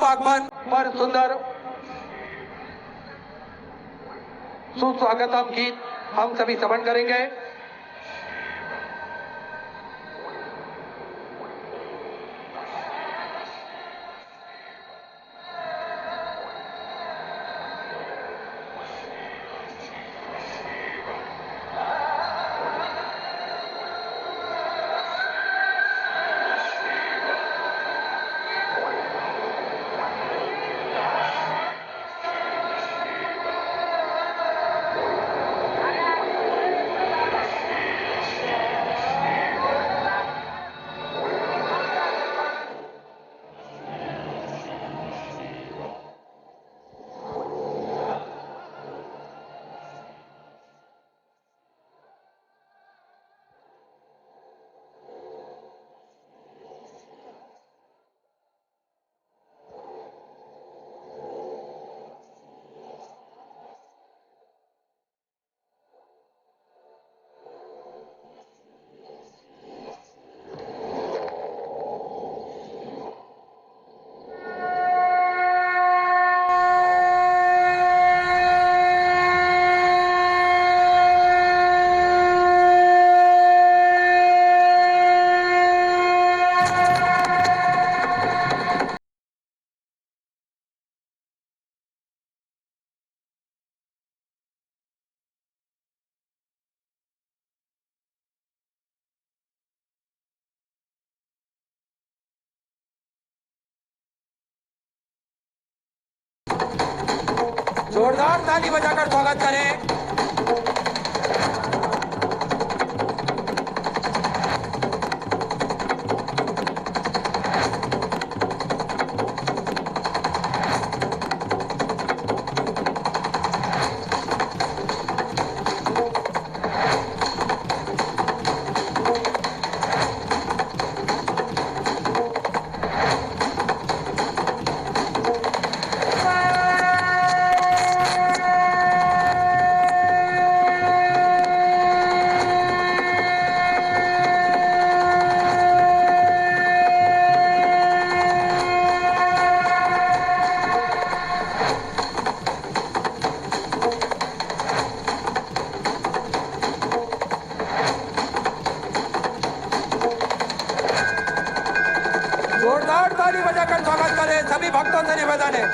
आगमन पर सुंदर सुस्वागतम गीत हम सभी श्रवण करेंगे। जोरदार ताली बजाकर स्वागत करें। जोरदार ताली बजाकर स्वागत करें। सभी भक्तों से निवेदन है।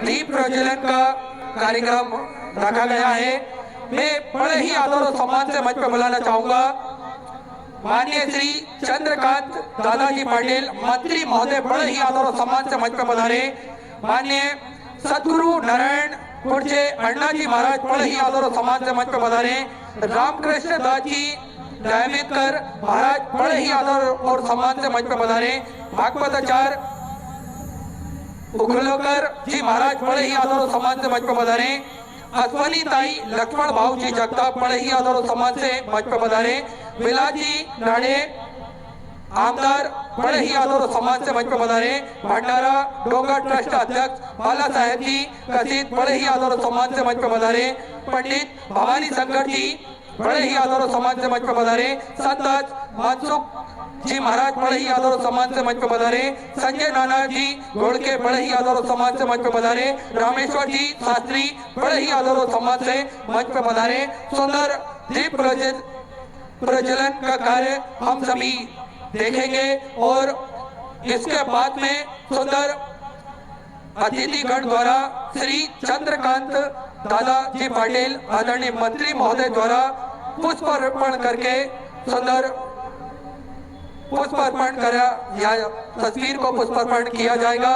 दीप प्रज्वलन का कार्यक्रम रखा गया है। मैं बड़े ही आदर और सम्मान से मंच पर बुलाना चाहूंगा माननीय श्री चंद्रकांत दादाजी पाटिल मंत्री महोदय, बड़े ही आदर और सम्मान से मंच पर पधारे। माननीय सदगुरु नारायण पुरजे अण्णा जी महाराज, बड़े ही आदर और सम्मान से मंच पर पधारे। रामकृष्ण दास जी डायमेकर महाराज, बड़े ही आदर और सम्मान से मंच पर पधारे। भागवताचार्य उखलोकर जी महाराज, बड़े ही आदर और सम्मान से मंच पर पधारे। अश्वनी ताई लक्ष्मण भाव जी जगताप, बड़े ही आदर और सम्मान से मंच पर पधारे। विलास जी नाड़े आमदार, बड़े ही आदर और सम्मान से मंच पर पधारे। भंडारा डोंगर ट्रस्ट अध्यक्ष बाला साहेब जी कथित, बड़े ही आदर और सम्मान से मंच पर पधारे। पंडित भवानी शंकर जी, बड़े ही आदर और सम्मान से मंच पर पधारे। संत मनसुख जी महाराज, बड़े ही आदर और सम्मान से मंच पर पधारे। संजय नाना जी घोड़के, बड़े ही आदर और सम्मान से मंच पर पधारे। रामेश्वर जी शास्त्री, बड़े ही आदर और सम्मान से मंच पर पधारे। सुंदर दीप प्रज्वलन का कार्य हम सभी देखेंगे और इसके बाद में सुंदर अतिथिगण द्वारा श्री चंद्रकांत दादाजी पाटिल आदरणीय मंत्री महोदय द्वारा पुष्प अर्पण करके सुंदर पुष्प अर्पण करा या तस्वीर को पुष्प अर्पण किया जाएगा।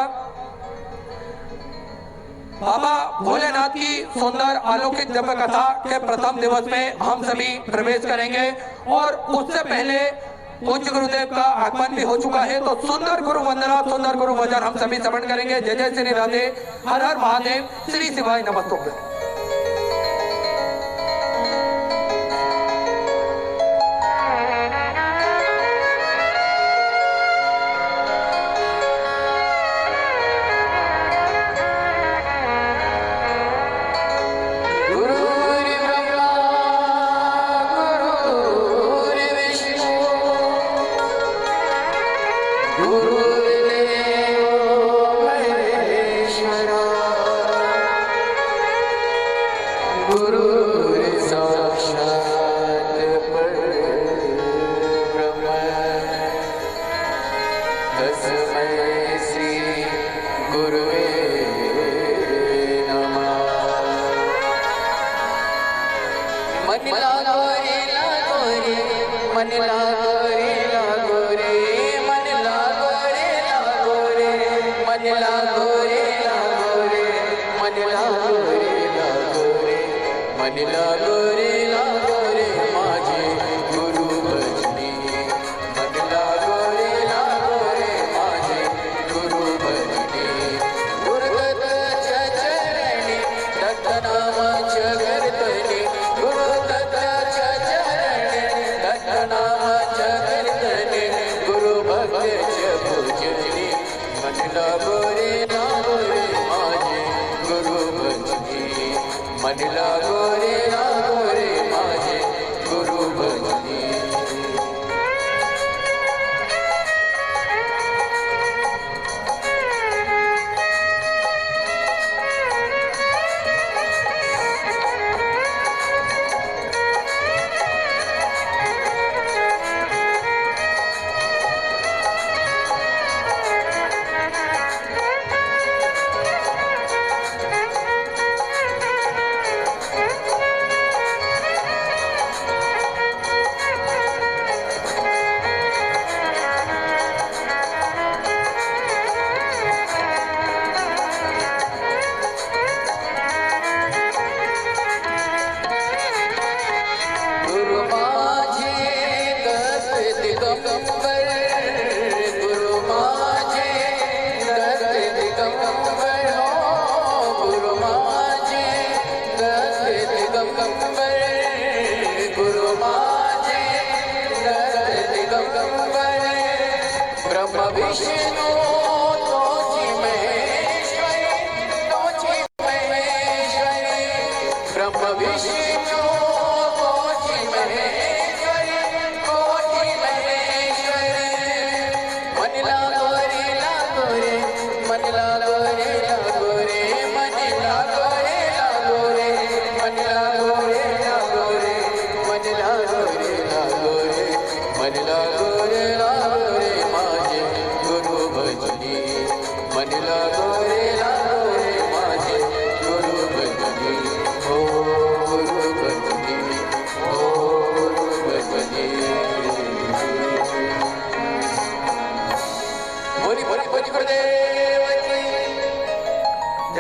बाबा भोलेनाथ की सुंदर अलौकिक दिव्य कथा के प्रथम दिवस में हम सभी प्रवेश करेंगे और उससे पहले पूज्य गुरुदेव का आगमन भी हो चुका है। तो सुंदर गुरु वंदना, सुंदर गुरु भजन हम सभी श्रवण करेंगे। जय जय श्री राधे, हर हर महादेव, श्री शिवाय नमस्तुभ्यं।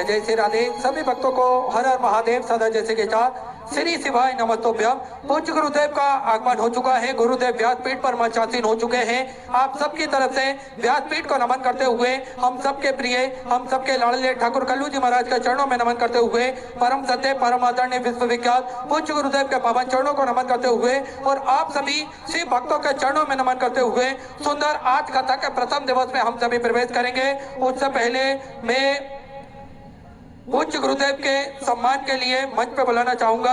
जय श्री राधे। सभी भक्तों को हर हर महादेव, सदा जैसे के साथ श्री शिवाय नमस्तुभ्यं। पूज्य गुरुदेव का आगमन हो चुका है। गुरुदेव व्यासपीठ पर मंचासीन हो चुके हैं। आप सबकी तरफ से व्यासपीठ को नमन करते हुए हम सबके प्रिय, हम सबके लाडले ठाकुर कल्लू जी महाराज के चरणों में नमन करते हुए परम सत्य, परम आदरणीय, विश्वविख्यात पूज्य गुरुदेव के पावन चरणों को नमन करते हुए और आप सभी शिव भक्तों के चरणों में नमन करते हुए सुंदर आज कथा के प्रथम दिवस में हम सभी प्रवेश करेंगे। उससे पहले मैं पूज्य गुरुदेव के सम्मान के लिए मंच पर बुलाना चाहूंगा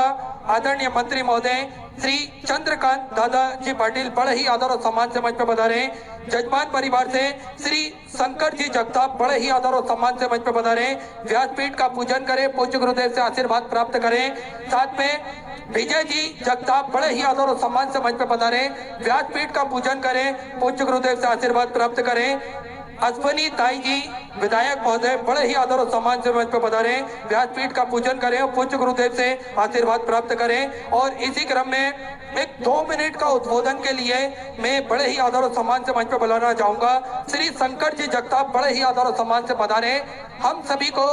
आदरणीय मंत्री महोदय श्री चंद्रकांत दादाजी पाटिल, बड़े ही आदर और सम्मान से मंच पर पधारे। जजमान परिवार से श्री शंकर जी जगताप, बड़े ही आदर और सम्मान से मंच पर पधारे। व्यासपीठ का पूजन करें, पूज्य गुरुदेव से आशीर्वाद प्राप्त करें। साथ में विजय जी जगताप, बड़े ही आदर और सम्मान से मंच पर पधारे। व्यासपीठ का पूजन करें, पूज्य गुरुदेव से आशीर्वाद प्राप्त करें। अश्वनी ताई जी विधायक महोदय, बड़े ही आदर और सम्मान से मंच पर पधारे। व्यासपीठ का पूजन करें और पूज्य गुरुदेव से आशीर्वाद प्राप्त करें। और इसी क्रम में एक 2 मिनट का उद्बोधन के लिए मैं बड़े ही आदर और सम्मान से मंच पर बुलाना चाहूंगा श्री शंकर जी जगताप, बड़े ही आदर और सम्मान से पधारे। हम सभी को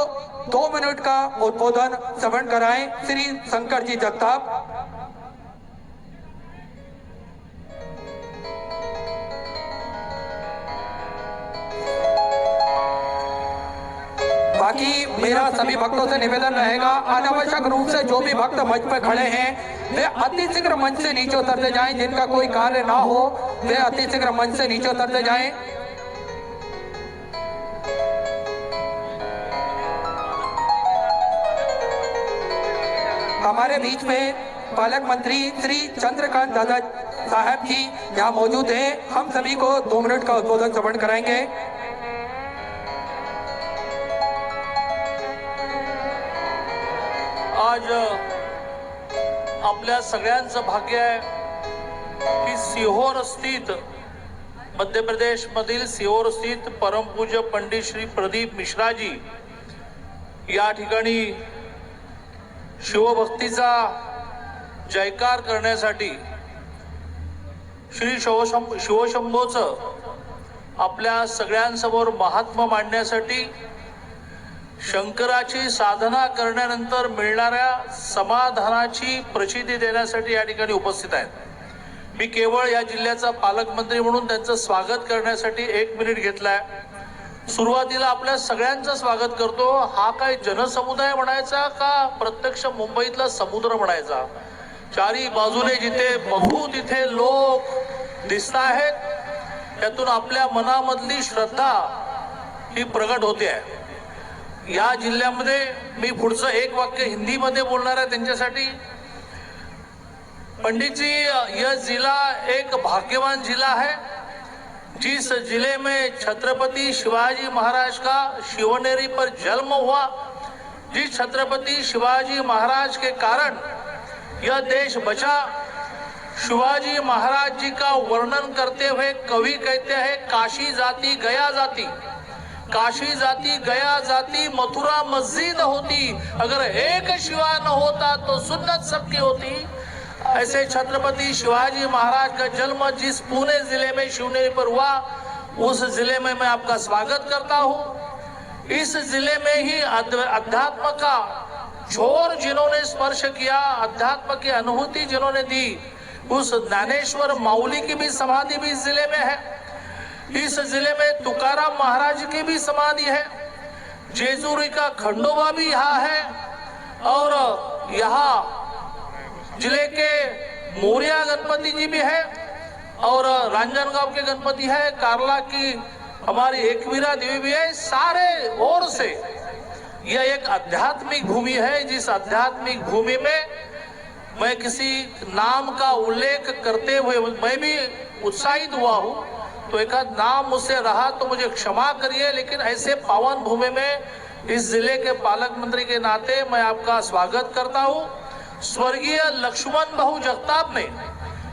2 मिनट का उद्बोधन श्रवण कराएं। श्री शंकर जी जगताप। बाकी मेरा सभी भक्तों से निवेदन रहेगा, अनावश्यक रूप से जो भी भक्त मंच पर खड़े हैं वे अतिशीघ्र मंच से नीचे उतरते जाएं। जिनका कोई कार्य ना हो वे अतिशीघ्र मंच से नीचे उतरते जाएं। हमारे बीच में पालक मंत्री श्री चंद्रकांत दादा साहब जी यहाँ मौजूद हैं। हम सभी को 2 मिनट का उद्बोधन श्रवण कराएंगे। आज आपल्या सगळ्यांचं भाग्य आहे की सिहोर स्थित मध्य प्रदेश मधील सिहोर स्थित परमपूज्य पंडित श्री प्रदीप मिश्राजी या ठिकाणी शिवभक्तीचा जयकार करण्यासाठी श्री शिवशंभोचं आपल्या सगळ्यांसमोर महात्म्य मांडण्यासाठी शंकराची साधना करण्यानंतर मिळणाऱ्या समाधानाची प्रचिती देण्यासाठी या ठिकाणी उपस्थित आहेत। मी केवळ या जिल्ह्याचा पालकमंत्री म्हणून त्यांचं स्वागत करण्यासाठी 1 मिनिट घेतलाय। सुरुवातीला आपल्या सगळ्यांचं स्वागत करतो। हा काय जनसमुदाय म्हणायचा का प्रत्यक्ष मुंबईतला समुद्र म्हणायचा? चारी बाजूने जिथे बघू तिथे लोक दिसत आहेत, त्यातून आपल्या मनामधली श्रद्धा ही प्रगट होते आहे। या जिल्ह्यामध्ये मी पुढचं 1 वाक्य हिंदीमध्ये बोलणार आहे त्यांच्यासाठी। पंडित जी, यह जिला एक भाग्यवान जिला है जिस जिले में छत्रपति शिवाजी महाराज का शिवनेरी पर जन्म हुआ, जिस छत्रपति शिवाजी महाराज के कारण यह देश बचा। शिवाजी महाराज जी का वर्णन करते हुए कवि कहते हैं, काशी जाती गया जाती, काशी जाती गया जाती, मथुरा मस्जिद होती, अगर एक शिवा न होता तो सुन्नत सबकी होती। ऐसे छत्रपति शिवाजी महाराज का जन्म जिस पुणे जिले में शिवनेरी पर हुआ, उस जिले में मैं आपका स्वागत करता हूँ। इस जिले में ही अध्यात्म का छोर जिन्होंने स्पर्श किया, अध्यात्म की अनुभूति जिन्होंने दी, उस ज्ञानेश्वर माउली की भी समाधि भी इस जिले में है। इस जिले में तुकाराम महाराज की भी समाधि है, जेजुरी का खंडोबा भी यहाँ है, और यहाँ जिले के मोरिया गणपति जी भी है, और रांजनगांव के गणपति है, कार्ला की हमारी एकवीरा देवी भी है। सारे ओर से यह एक आध्यात्मिक भूमि है, जिस आध्यात्मिक भूमि में मैं किसी नाम का उल्लेख करते हुए मैं भी उत्साहित हुआ हूँ, तो एक नाम मुझसे रहा तो मुझे क्षमा करिए, लेकिन ऐसे पावन भूमि में इस जिले के पालक मंत्री के नाते मैं आपका स्वागत करता हूँ। स्वर्गीय लक्ष्मण भाऊ जगताप ने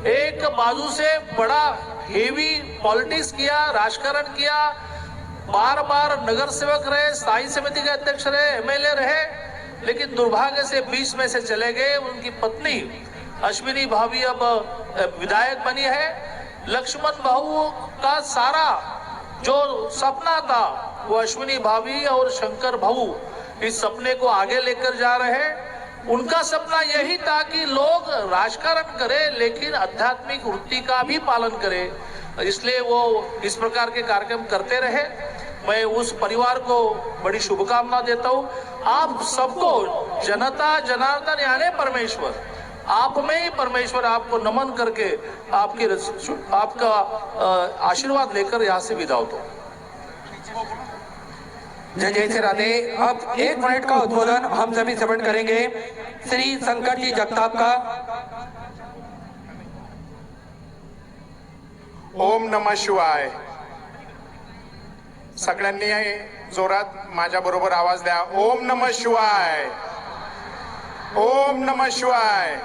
एक बाजू से बड़ा हेवी पॉलिटिक्स किया, राजकारण किया, बार बार नगर सेवक रहे, स्थायी समिति के अध्यक्ष रहे, एमएलए रहे, लेकिन दुर्भाग्य से 20 में से चले गए। उनकी पत्नी अश्विनी भाभी अब विधायक बनी है। लक्ष्मण भाऊ का सारा जो सपना था वो अश्विनी भाभी और शंकर भाऊ इस सपने को आगे लेकर जा रहे हैं। उनका सपना यही था कि लोग राजकारण करें लेकिन आध्यात्मिक वृत्ति का भी पालन करें, इसलिए वो इस प्रकार के कार्यक्रम करते रहे। मैं उस परिवार को बड़ी शुभकामना देता हूँ। आप सबको जनता जनार्दन यानी परमेश्वर, आप में ही परमेश्वर आपको नमन करके आपका आशीर्वाद लेकर यहाँ से विदा होता हूँ। जय जय श्री राधे। अब 1 मिनट का उद्बोधन हम सभी श्रवण करेंगे श्री शंकर जी जगताप का। ओम नमः शिवाय। सगळ्यांनी जोरात माझ्या बरोबर आवाज द्या। ओम नमः शिवाय, ओम नमः शिवाय।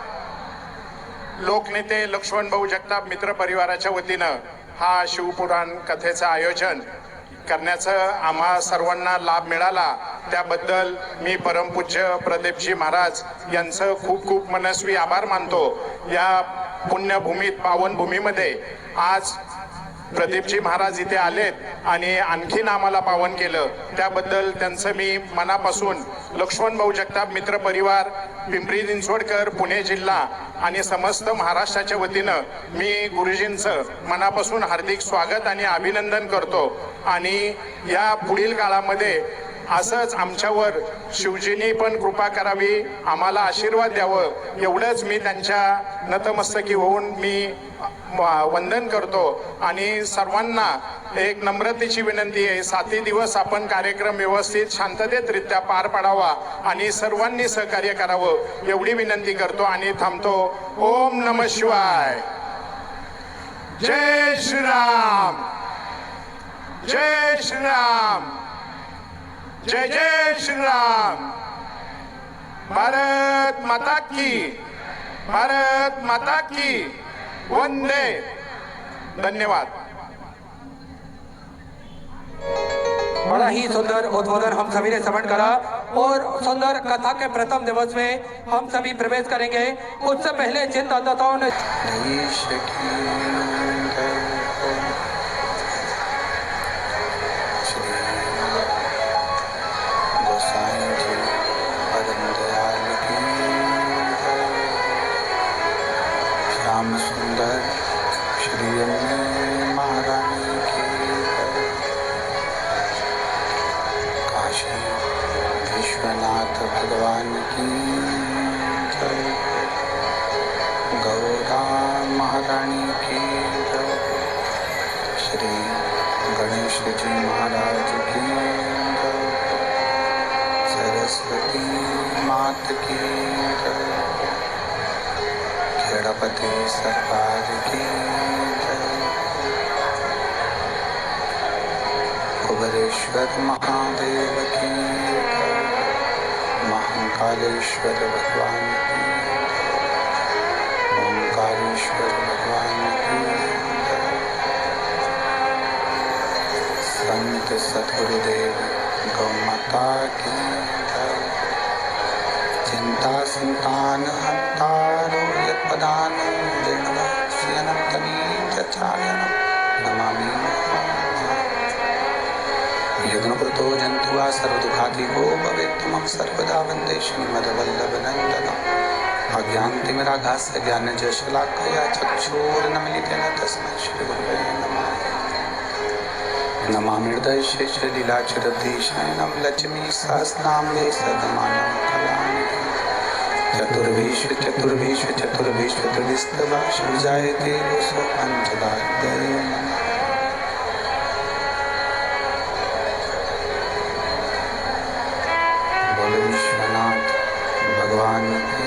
लोकनेते लक्ष्मण भाऊ जगताप मित्र परिवाराच्या वतीनं हा शिवपुराण कथेचं आयोजन करण्याचा आम्हा सर्वांना लाभ मिळाला, त्याबद्दल मी परमपूज्य प्रदीपजी महाराज यांचं खूप खूप मनस्वी आभार मानतो। या पुण्यभूमीत पावन भूमीमध्ये आज प्रदीपजी महाराज इथे आलेत आणि आणखीन आम्हाला पावन केलं, त्याबद्दल त्यांचं मी मनापासून लक्ष्मण भाऊ जगताप मित्र परिवार, पिंपरी चिंचवडकर, पुणे जिल्हा आणि समस्त महाराष्ट्राच्या वतीनं मी गुरुजींचं मनापासून हार्दिक स्वागत आणि अभिनंदन करतो। आणि या पुढील काळामध्ये असंच आमच्यावर शिवजींनी पण कृपा करावी, आम्हाला आशीर्वाद द्यावं, एवढंच मी त्यांच्या नतमस्तकी होऊन मी वंदन करतो. आणि सर्वांना एक नम्रतेची विनंती आहे, 7 दिवस आपण कार्यक्रम व्यवस्थित शांततेतरित्या पार पाडावा आणि सर्वांनी सहकार्य करावं एवढी विनंती करतो आणि थांबतो. ओम नमः शिवाय. जय श्रीराम, जय श्रीराम, जय जय श्रीराम. भारत माता की, भारत माता की वंदे. धन्यवाद. बड़ा ही सुंदर उद्बोधन हम सभी ने श्रवण करा और सुंदर कथा के प्रथम दिवस में हम सभी प्रवेश करेंगे. उससे पहले जिन दाताओं ने श्याम सुंदर श्री महारानी की, काशी विश्वनाथ भगवान की जय, गौरा महारानी की जय, श्री गणेश जी महाराज की जय, सरस्वती मात की जय, खेड़पति सरकार की जय, कुबेरेश्वर महादेव की जय, महाकालेश्वर भगवान की जय, ओंकारेश्वर भगवान की जय, संत सतगुरुदेव गौ माता की जय, चिंता संतान हंतारो यत्पदानं जन्मस्यनं तनीचचार्यनं नमामि. युग्मकृतो जन्तु वा सर्वदुःखाधिको भवेत् त्वं सर्वदा वन्दे श्रीमद्वल्लभनन्दनम्. अज्ञानतिमिरागास्य ज्ञानजशलाकया चक्षुरुन्मीलितेन तस्मै श्रीगुरवे नमः. नमामि हृदयशेषलीलाचरधीशयनं लक्ष्मीसहस्रनाम्ने सदमानं कलानिधिं. चतुर्विश्व चतुर्विश्व चतुर्विश्व चतुर्विस्तवा शिवजायते वसो पंचदायते. बोलो विश्वनाथ भगवान की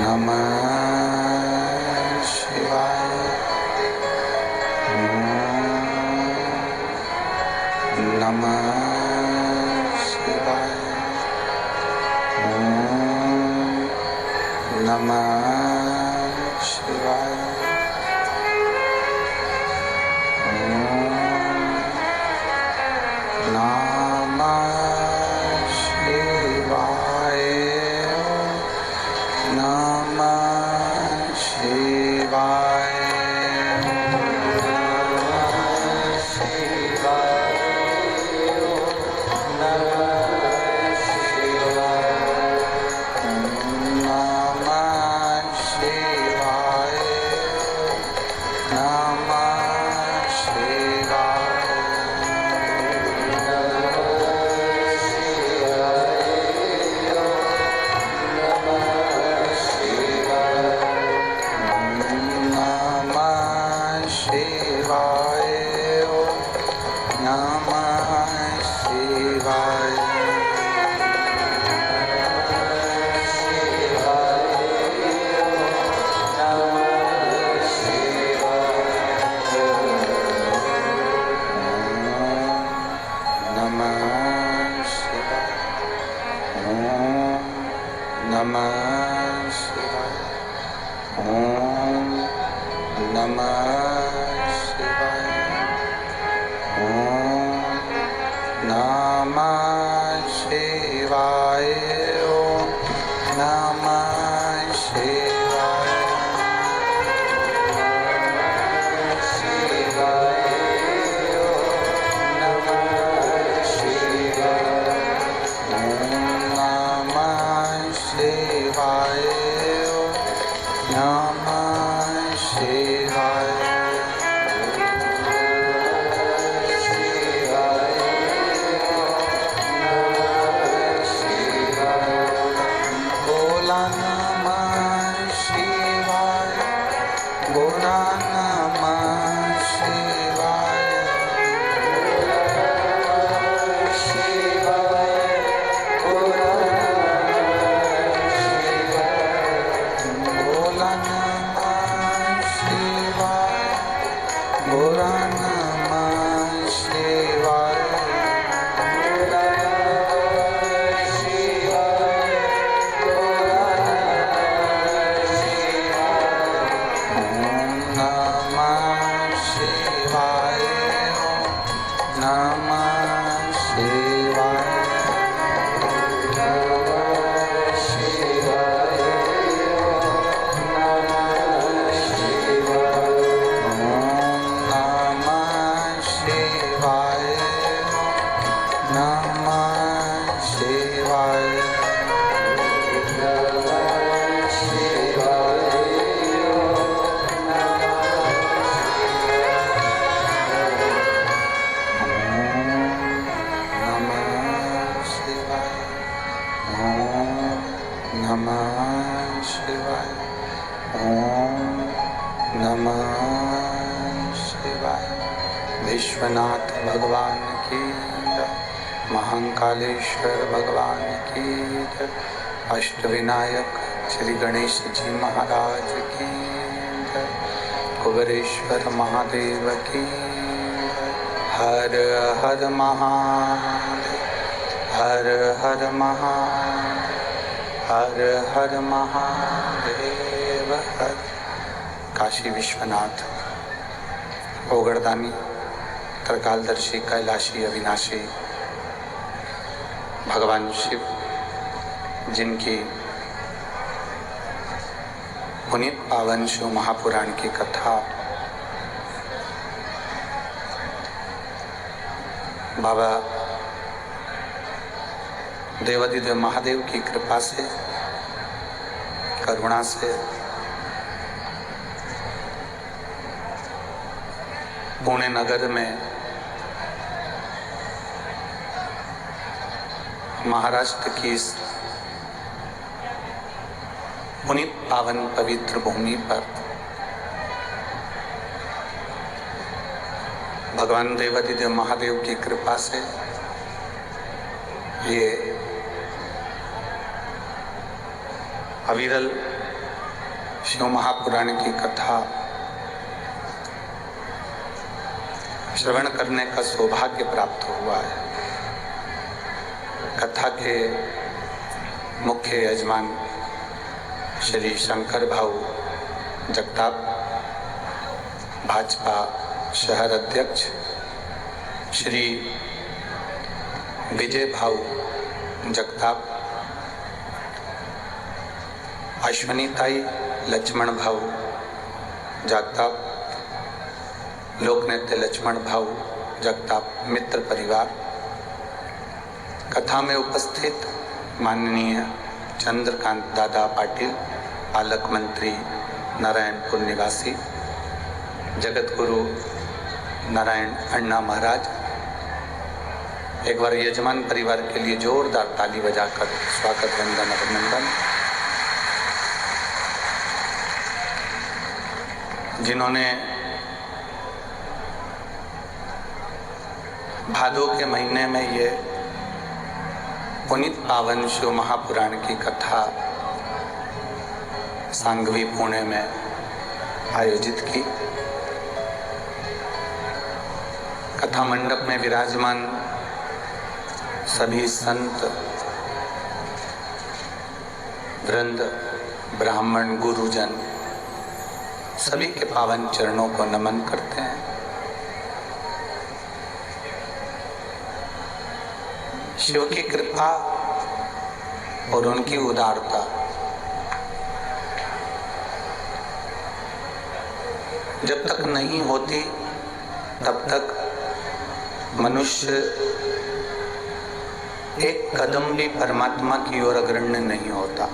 नमः शिवाय. नमः शिवाय. नमः शिवाय. नमः शिवाय. नमः शिवाय. शिवाय. नमः शिवाय बोला नमः शिवाय बोला नमः शिवाय बोला नमः शिवाय बोला नमः शिवाय नमः शिवाय नमः शिवाय नमः शिवाय नमः शिवाय नमः शिवाय ओम नमः शिवाय ओम नमः शिवाय। विश्वनाथ भगवान की जय, महाकालेश्वर भगवान की जय, अष्टविनायक श्री गणेश जी महाराज की जय, कुबेरेश्वर महादेव की जय। हर हर महादेव हर हर महादेव हर हर महादेव हर। काशी विश्वनाथ ओगड़दानी त्रिकालदर्शी कैलाशी अविनाशी भगवान शिव, जिनकी पुनीत पावन शिव महापुराण की कथा बाबा देवादिदेव महादेव की कृपा से करुणा से पुणे नगर में महाराष्ट्र की इस पुनीत पावन पवित्र भूमि पर भगवान देवादिदेव महादेव की कृपा से ये अविरल शिव महापुराण की कथा श्रवण करने का सौभाग्य प्राप्त हुआ है। कथा के मुख्य यजमान श्री शंकर भाऊ जगताप, भाजपा शहर अध्यक्ष श्री विजय भाऊ जगताप, अश्वनी ताई लक्ष्मण भाऊ जगताप, लोकनेता लक्ष्मण भाऊ जगताप, मित्र परिवार, कथा में उपस्थित माननीय चंद्रकांत दादा पाटिल, पालक मंत्री नारायणपुर निवासी, जगत गुरु नारायण अण्णा महाराज। एक बार यजमान परिवार के लिए जोरदार ताली बजाकर स्वागत वंदन अभिनंदन। जिन्होंने भादो के महीने में ये पुनीत पावन शिव महापुराण की कथा सांगवी पुणे में आयोजित की। कथा मंडप में विराजमान सभी संत वृंद, ब्राह्मण, गुरुजन सभी के पावन चरणों को नमन करते हैं। शिव की कृपा और उनकी उदारता जब तक नहीं होती तब तक मनुष्य एक कदम भी परमात्मा की ओर अग्रसर नहीं होता।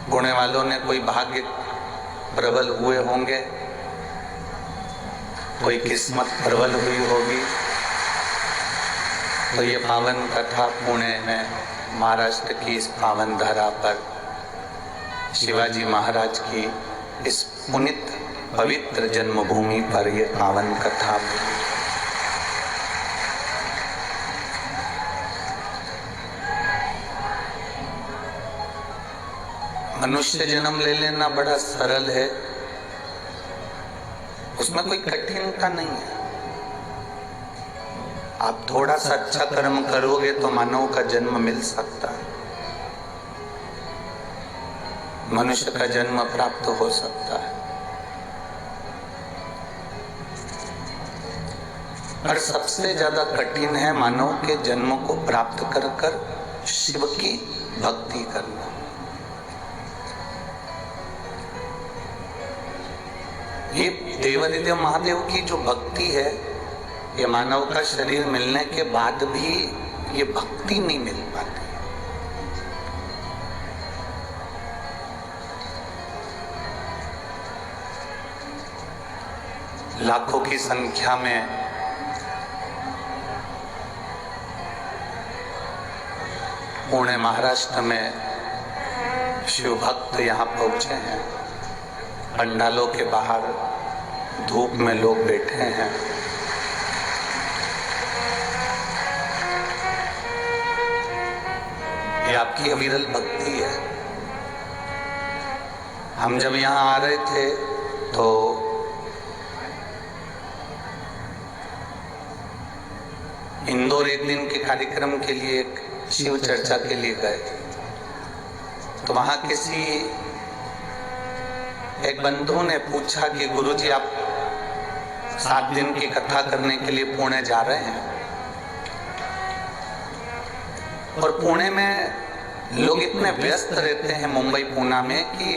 पुणे वालों ने कोई भाग्य प्रबल हुए होंगे, कोई किस्मत प्रबल हुई होगी, तो ये पावन कथा पुणे में महाराष्ट्र की इस पावन धरा पर शिवाजी महाराज की इस पुनित पवित्र जन्मभूमि पर ये पावन कथा मिली। मनुष्य जन्म ले लेना बड़ा सरल है, उसमें कोई कठिनता नहीं है। आप थोड़ा सा अच्छा कर्म करोगे तो मानव का जन्म मिल सकता है, मनुष्य का जन्म प्राप्त हो सकता है। और सबसे ज्यादा कठिन है मानव के जन्म को प्राप्त कर कर शिव की भक्ति करना। ये देवादिदेव महादेव की जो भक्ति है, ये मानव का शरीर मिलने के बाद भी ये भक्ति नहीं मिल पाती। लाखों की संख्या में पुणे महाराष्ट्र में शिव भक्त यहाँ पहुंचे हैं। पंडालों के बाहर धूप में लोग बैठे हैं। ये आपकी अविरल भक्ति है। हम जब यहाँ आ रहे थे तो इंदौर एक दिन के कार्यक्रम के लिए, एक शिव चर्चा के लिए गए थे। तो वहां किसी एक बंधु ने पूछा कि गुरुजी आप 7 दिन की कथा करने के लिए पुणे जा रहे हैं, और पुणे में लोग इतने व्यस्त रहते हैं मुंबई पूना में कि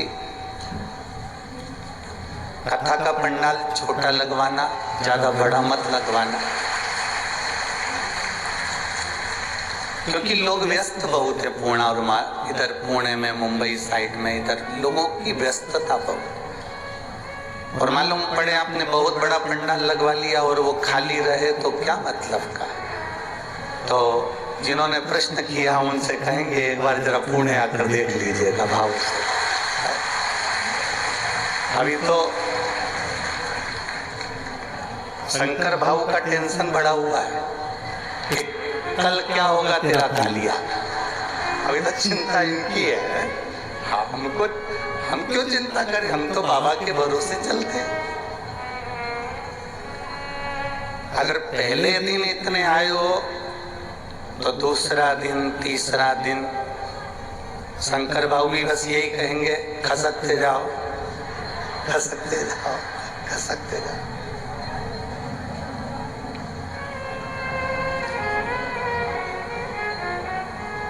कथा का पंडाल छोटा लगवाना, ज्यादा बड़ा मत लगवाना, क्योंकि लोग व्यस्त बहुत है। पूना और इधर पुणे में, मुंबई साइड में इधर लोगों की व्यस्तता बहुत। और मालूम पड़े आपने बहुत बड़ा पंडाल लगवा लिया और वो खाली रहे तो क्या मतलब का। तो जिन्होंने प्रश्न किया उनसे कहेंगे एक बार जरा पुणे आकर देख लीजिएगा भाव से। अभी तो शंकर भाव का टेंशन बढ़ा हुआ है कि कल क्या होगा तेरा कालिया। अभी तक चिंता इनकी है। हाँ, हम क्यों चिंता करें, हम तो बाबा के भरोसे चलते हैं। अगर पहले दिन इतने आए हो तो दूसरा दिन, तीसरा दिन शंकर बाबू भी बस यही कहेंगे, खसकते जाओ, खसकते जाओ, खसकते जाओ।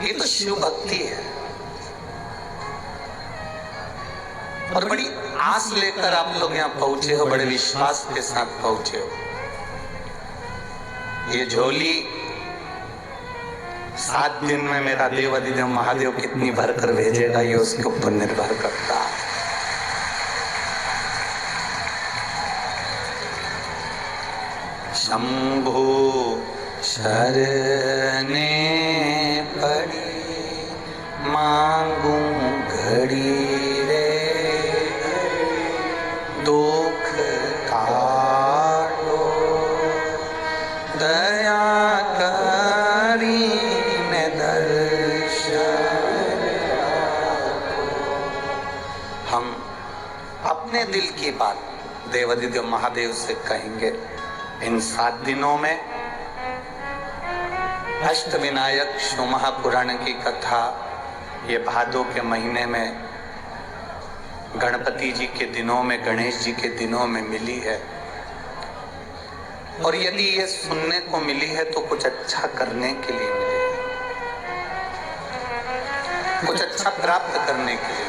ये तो शिव भक्ति है। और बड़ी आस लेकर आप लोग यहाँ पहुंचे हो, बड़े विश्वास के साथ पहुंचे हो। ये झोली 7 दिन में मेरा देवादिदेव महादेव कितनी भरकर भेजेगा, ये उसके ऊपर निर्भर करता है। शंभु शरणे पड़ी मांगू घड़ी रे, दुख काटो दया करी ने दर्शन। हम अपने दिल की बात देवादिदेव महादेव से कहेंगे। इन 7 दिनों में अष्टविनायक शिव महापुराण की कथा ये भादों के महीने में गणपति जी के दिनों में, गणेश जी के दिनों में मिली है। और यदि ये सुनने को मिली है तो कुछ अच्छा करने के लिए मिली है, कुछ अच्छा प्राप्त करने के लिए।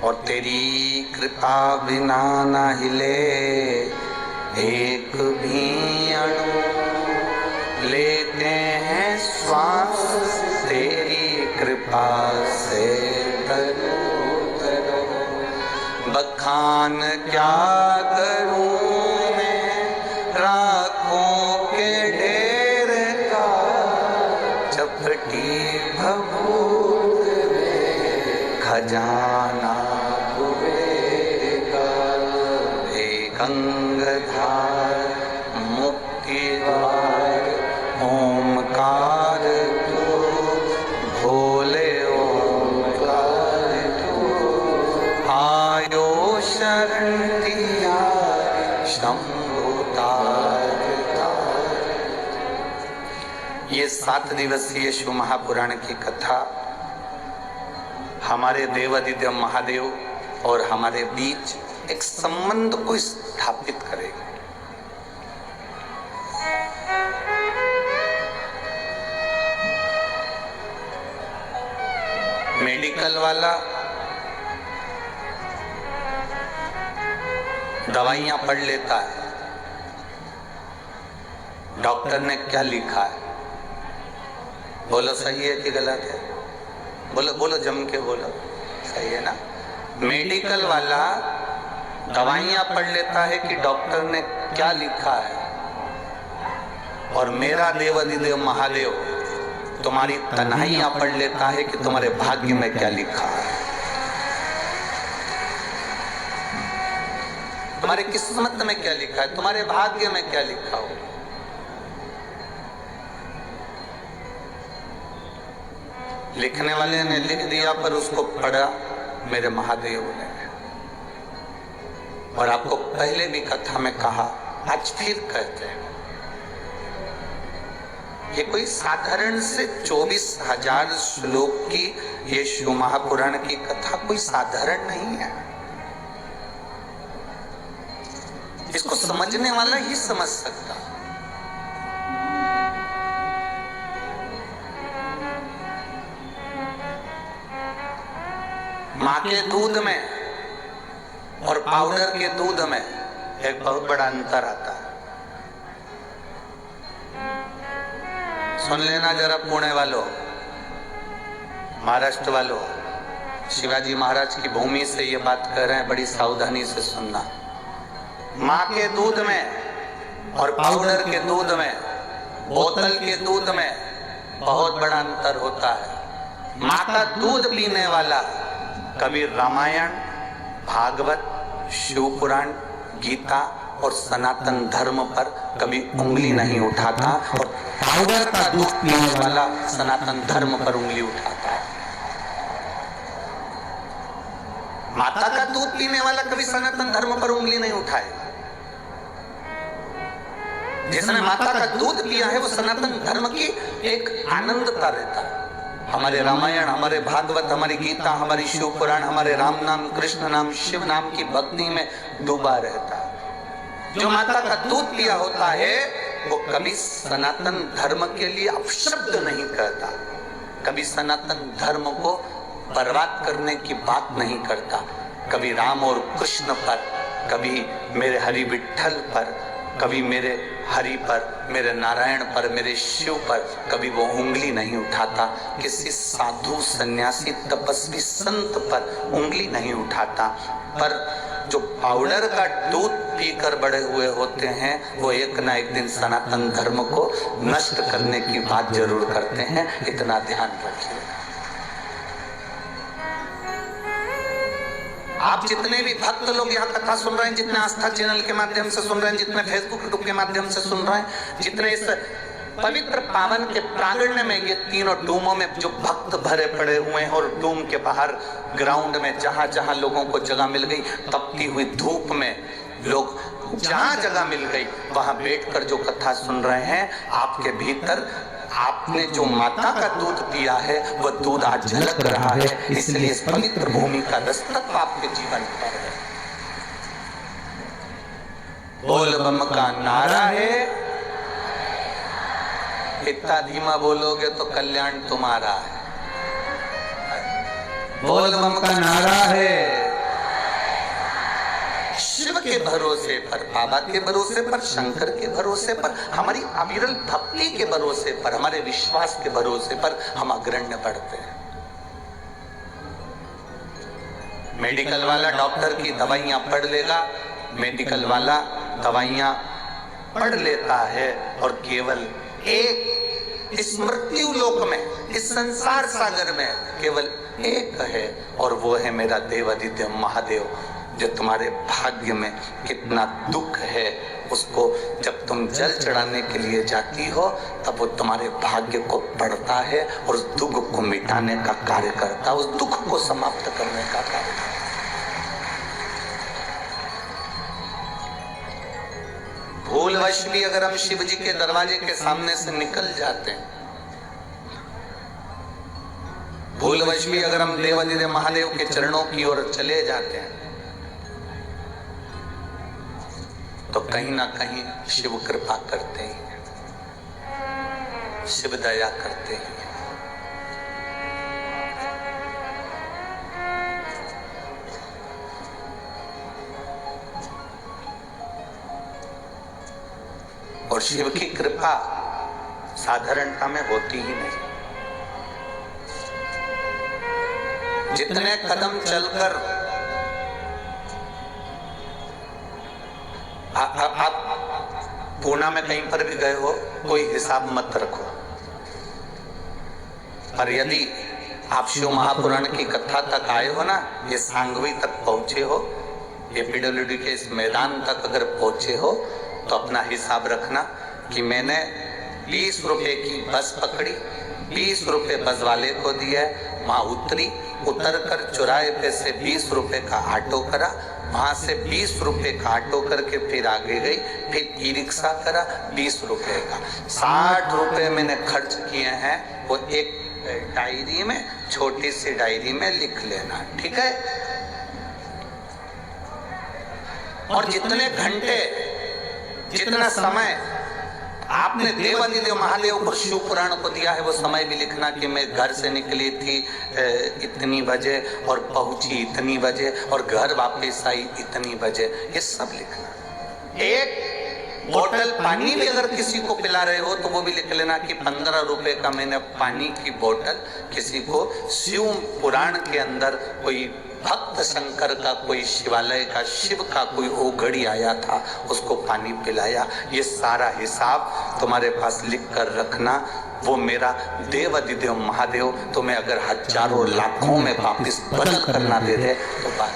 और तेरी कृपा बिना ना हिले एक भी अणु, लेते हैं स्वामी गंगाधार मुक्ति द्वार ओमकार तू भोले ओमकार तू आयो शरण दिया शंभु तार तार। ये 7 दिवसीय शिव महापुराण की कथा हमारे देवादिदेव महादेव और हमारे बीच एक संबंध को स्थापित करेगी। मेडिकल वाला दवाइयां पढ़ लेता है, डॉक्टर ने क्या लिखा है, बोलो सही है कि गलत है? बोलो बोलो जम के बोलो, सही है ना? मेडिकल वाला दवाइयां पढ़ लेता है कि डॉक्टर ने क्या लिखा है, और मेरा देवादिदेव महादेव तुम्हारी तन्हाइयां पढ़ लेता है कि तुम्हारे भाग्य में क्या लिखा है, तुम्हारे किस्मत में क्या लिखा है, तुम्हारे भाग्य में क्या लिखा हो। लिखने वाले ने लिख दिया पर उसको पढ़ा मेरे महादेव ने। और आपको पहले भी कथा में कहा, आज फिर कहते हैं, ये कोई साधारण से 24,000 श्लोक की ये शिव महापुराण की कथा कोई साधारण नहीं है। इसको समझने वाला ही समझ सकता। माँ के दूध में और पाउडर के दूध में एक बहुत बड़ा अंतर आता है। सुन लेना जरा पुणे वालों, महाराष्ट्र वालों, शिवाजी महाराज की भूमि से ये बात कर रहे हैं, बड़ी सावधानी से सुनना। माँ के दूध में और पाउडर के दूध में, बोतल के दूध में बहुत बड़ा अंतर होता है। माँ का दूध पीने वाला कभी रामायण, भागवत, शिव पुराण, गीता और सनातन धर्म पर कभी उंगली नहीं उठाता, और पाउडर का दूध पीने वाला सनातन धर्म पर उंगली उठाता है। माता का दूध पीने वाला कभी सनातन धर्म पर उंगली नहीं उठाएगा। जिसने माता का दूध पिया है वो सनातन धर्म की एक आनंदता रहता है। हमारे रामायण, हमारे भागवत, हमारी गीता, हमारी शिव पुराण, हमारे राम नाम, कृष्ण नाम, शिव नाम की भक्ति में डूबा रहता है। जो माता का दूध पिया होता है वो कभी सनातन धर्म के लिए अपशब्द नहीं कहता, कभी सनातन धर्म को बर्बाद करने की बात नहीं करता। कभी राम और कृष्ण पर, कभी मेरे हरि विठल पर, कभी मेरे हरि पर, मेरे नारायण पर, मेरे शिव पर कभी वो उंगली नहीं उठाता। किसी साधु, सन्यासी, तपस्वी, संत पर उंगली नहीं उठाता। पर जो पाउडर का दूध पीकर बड़े हुए होते हैं वो एक ना एक दिन सनातन धर्म को नष्ट करने की बात जरूर करते हैं, इतना ध्यान रखिए। आप जितने भी भक्त लोग यहाँ कथा सुन रहे हैं, जितने आस्था चैनल के माध्यम से सुन रहे हैं, जितने फेसबुक यूट्यूब के माध्यम से सुन रहे हैं, जितने इस पवित्र पावन के प्रांगण में, ये तीनों डूमों में जो भक्त भरे पड़े हुए हैं, और डूम के बाहर ग्राउंड में जहां जहां लोगों को जगह मिल गई, तपती हुई धूप में लोग जहां जगह मिल गई वहां बैठकर जो कथा सुन रहे हैं, आपके भीतर आपने जो माता का दूध पिया है वो दूध आज झलक रहा है। इसलिए इस पवित्र भूमि का दस्तक आपके जीवन पर है। बोल बम का नारा है, इतना धीमा बोलोगे तो कल्याण तुम्हारा है। बोल बम का नारा है। शिव के भरोसे पर, बाबा के भरोसे पर, शंकर के भरोसे पर, हमारी अविरल भक्ति के भरोसे पर, हमारे विश्वास के भरोसे पर हम अग्रण्य बढ़ते हैं। मेडिकल वाला डॉक्टर की दवाइयां पढ़ लेगा, मेडिकल वाला दवाइयां पढ़ लेता है और केवल एक इस मृत्यु लोक में, इस संसार सागर में केवल एक है, और वो है मेरा देवादिदेव महादेव। जो तुम्हारे भाग्य में कितना दुख है, उसको जब तुम जल चढ़ाने के लिए जाती हो तब वो तुम्हारे भाग्य को पढ़ता है और उस दुख को मिटाने का कार्य करता है, उस दुख को समाप्त करने का कार्य करता है। भूलवश भी अगर हम शिव जी के दरवाजे के सामने से निकल जाते हैं, भूलवश भी अगर हम देवादिदेव महादेव के चरणों की ओर चले जाते हैं, तो कहीं ना कहीं शिव कृपा करते हैं, शिव दया करते हैं। और शिव की कृपा साधारणता में होती ही नहीं। जितने कदम चलकर आप पूना में कहीं पर भी गए हो, कोई हिसाब मत रखो, और यदि आप शिव महापुराण की कथा तक आए हो ना, ये सांगवी तक पहुंचे हो, ये पीडब्ल्यूडी के इस मैदान तक अगर पहुंचे हो, तो अपना हिसाब रखना कि मैंने 20 रुपए की बस पकड़ी, 20 रुपए बस वाले को दिया, वहां उतर कर चौराहे पे से 20 रुपए का ऑटो करा, वहां से 20 रुपए का ऑटो करके फिर आगे गई, फिर ई रिक्शा करा 20 रुपए का, 60 रुपए मैंने खर्च किए हैं। वो एक डायरी में, छोटी सी डायरी में लिख लेना, ठीक है। और जितने घंटे, जितना समय आपने देवादिदेव महादेव को शिव पुराण को दिया है, वो समय भी लिखना कि मैं घर से निकली थी इतनी बजे और पहुंची इतनी बजे और घर वापस आई इतनी बजे, ये सब लिखना। एक बोतल पानी भी अगर किसी को पिला रहे हो तो वो भी लिख लेना कि 15 रुपए का मैंने पानी की बोतल किसी को शिव पुराण के अंदर कोई भक्त शंकर का, कोई शिवालय का, शिव का कोई ओघड़ी आया था, उसको पानी पिलाया। ये सारा हिसाब तुम्हारे पास लिख कर रखना। वो मेरा देवादिदेव महादेव तुम्हें अगर हजारों लाखों में वापस बदल करना दे दे तो बात।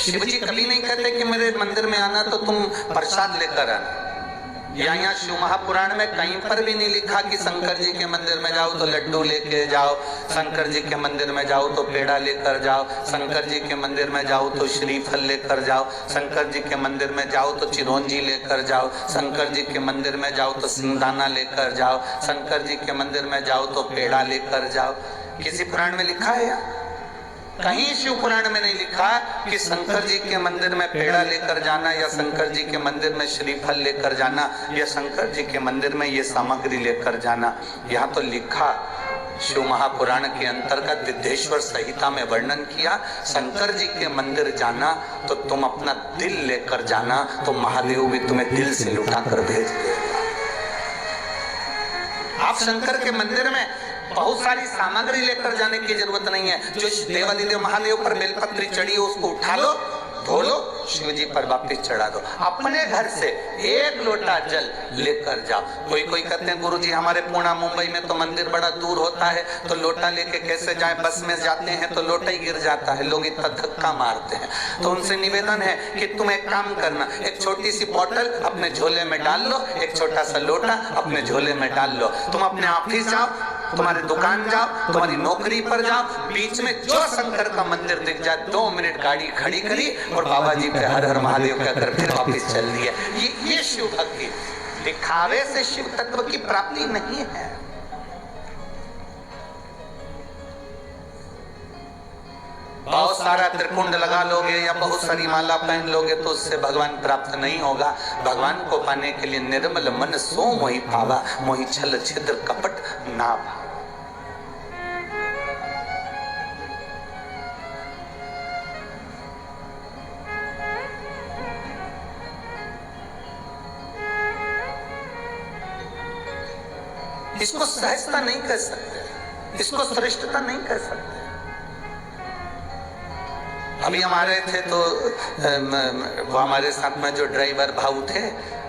शिव जी कभी नहीं कहते कि मेरे मंदिर में आना तो तुम प्रसाद लेकर आना। यहाँ शिव महापुराण में कहीं पर भी नहीं लिखा कि शंकर जी के मंदिर में जाओ तो लड्डू लेके जाओ, शंकर जी के मंदिर में जाओ तो पेड़ा लेकर जाओ, शंकर जी के मंदिर में जाओ तो श्रीफल लेकर जाओ, शंकर जी के मंदिर में जाओ तो चिरौंजी लेकर जाओ, शंकर जी के मंदिर में जाओ तो सिंगदाना लेकर जाओ, शंकर जी के मंदिर में जाओ तो पेड़ा लेकर जाओ। किसी पुराण में लिखा है या कहीं शिव पुराण में नहीं लिखा कि शंकर जी के मंदिर में पेड़ा लेकर जाना या शंकर जी के मंदिर में श्रीफल लेकर जाना या शंकर जी के मंदिर में ये सामग्री लेकर जाना। यहाँ तो लिखा शिव महापुराण के अंतर्गत विद्येश्वर संहिता में वर्णन किया, शंकर जी के मंदिर जाना तो तुम अपना दिल लेकर जाना, तो महादेव भी तुम्हें दिल से लुटा कर भेज देगा। आप शंकर के मंदिर में बहुत सारी सामग्री लेकर जाने की जरूरत नहीं है। जो देवादिदेव महादेव पर बेलपत्री चढ़ी हो उसको उठा लो, धो लो, शिव जी पर वापस चढ़ा दो। अपने घर से 1 लोटा जल लेकर जाओ। कोई कहते हैं गुरुजी हमारे पुणे मुंबई में तो मंदिर बड़ा दूर होता है, तो लोटा लेके कैसे जाए, बस में जाते हैं तो लोटा ही गिर जाता है, लोग इतना धक्का मारते हैं। तो उनसे निवेदन है कि तुम एक काम करना, एक छोटी सी बोतल अपने झोले में डाल लो, एक छोटा सा लोटा अपने झोले में डाल लो। तुम अपने ऑफिस जाओ, तुम्हारी दुकान जाओ, तुम्हारी नौकरी पर जाओ, बीच में जो शंकर का मंदिर दिख जाए 2 मिनट गाड़ी खड़ी करी और बाबा जी पे हर हर महादेव कहकर फिर वापस चल दिया। ये शिव भक्ति। दिखावे से शिव तत्व की प्राप्ति नहीं है। बहुत सारा त्रिपुंड लगा लोगे या बहुत सारी माला पहन लोगे तो उससे भगवान प्राप्त नहीं होगा। भगवान को पाने के लिए निर्मल मन सो मोहि पावा, मोहि छल छिद्र कपट ना भावा। इसको सहजता नहीं कह सकते, इसको श्रेष्ठता नहीं कह सकते। अभी हमारे थे तो वो हमारे साथ में जो ड्राइवर भाऊ थे,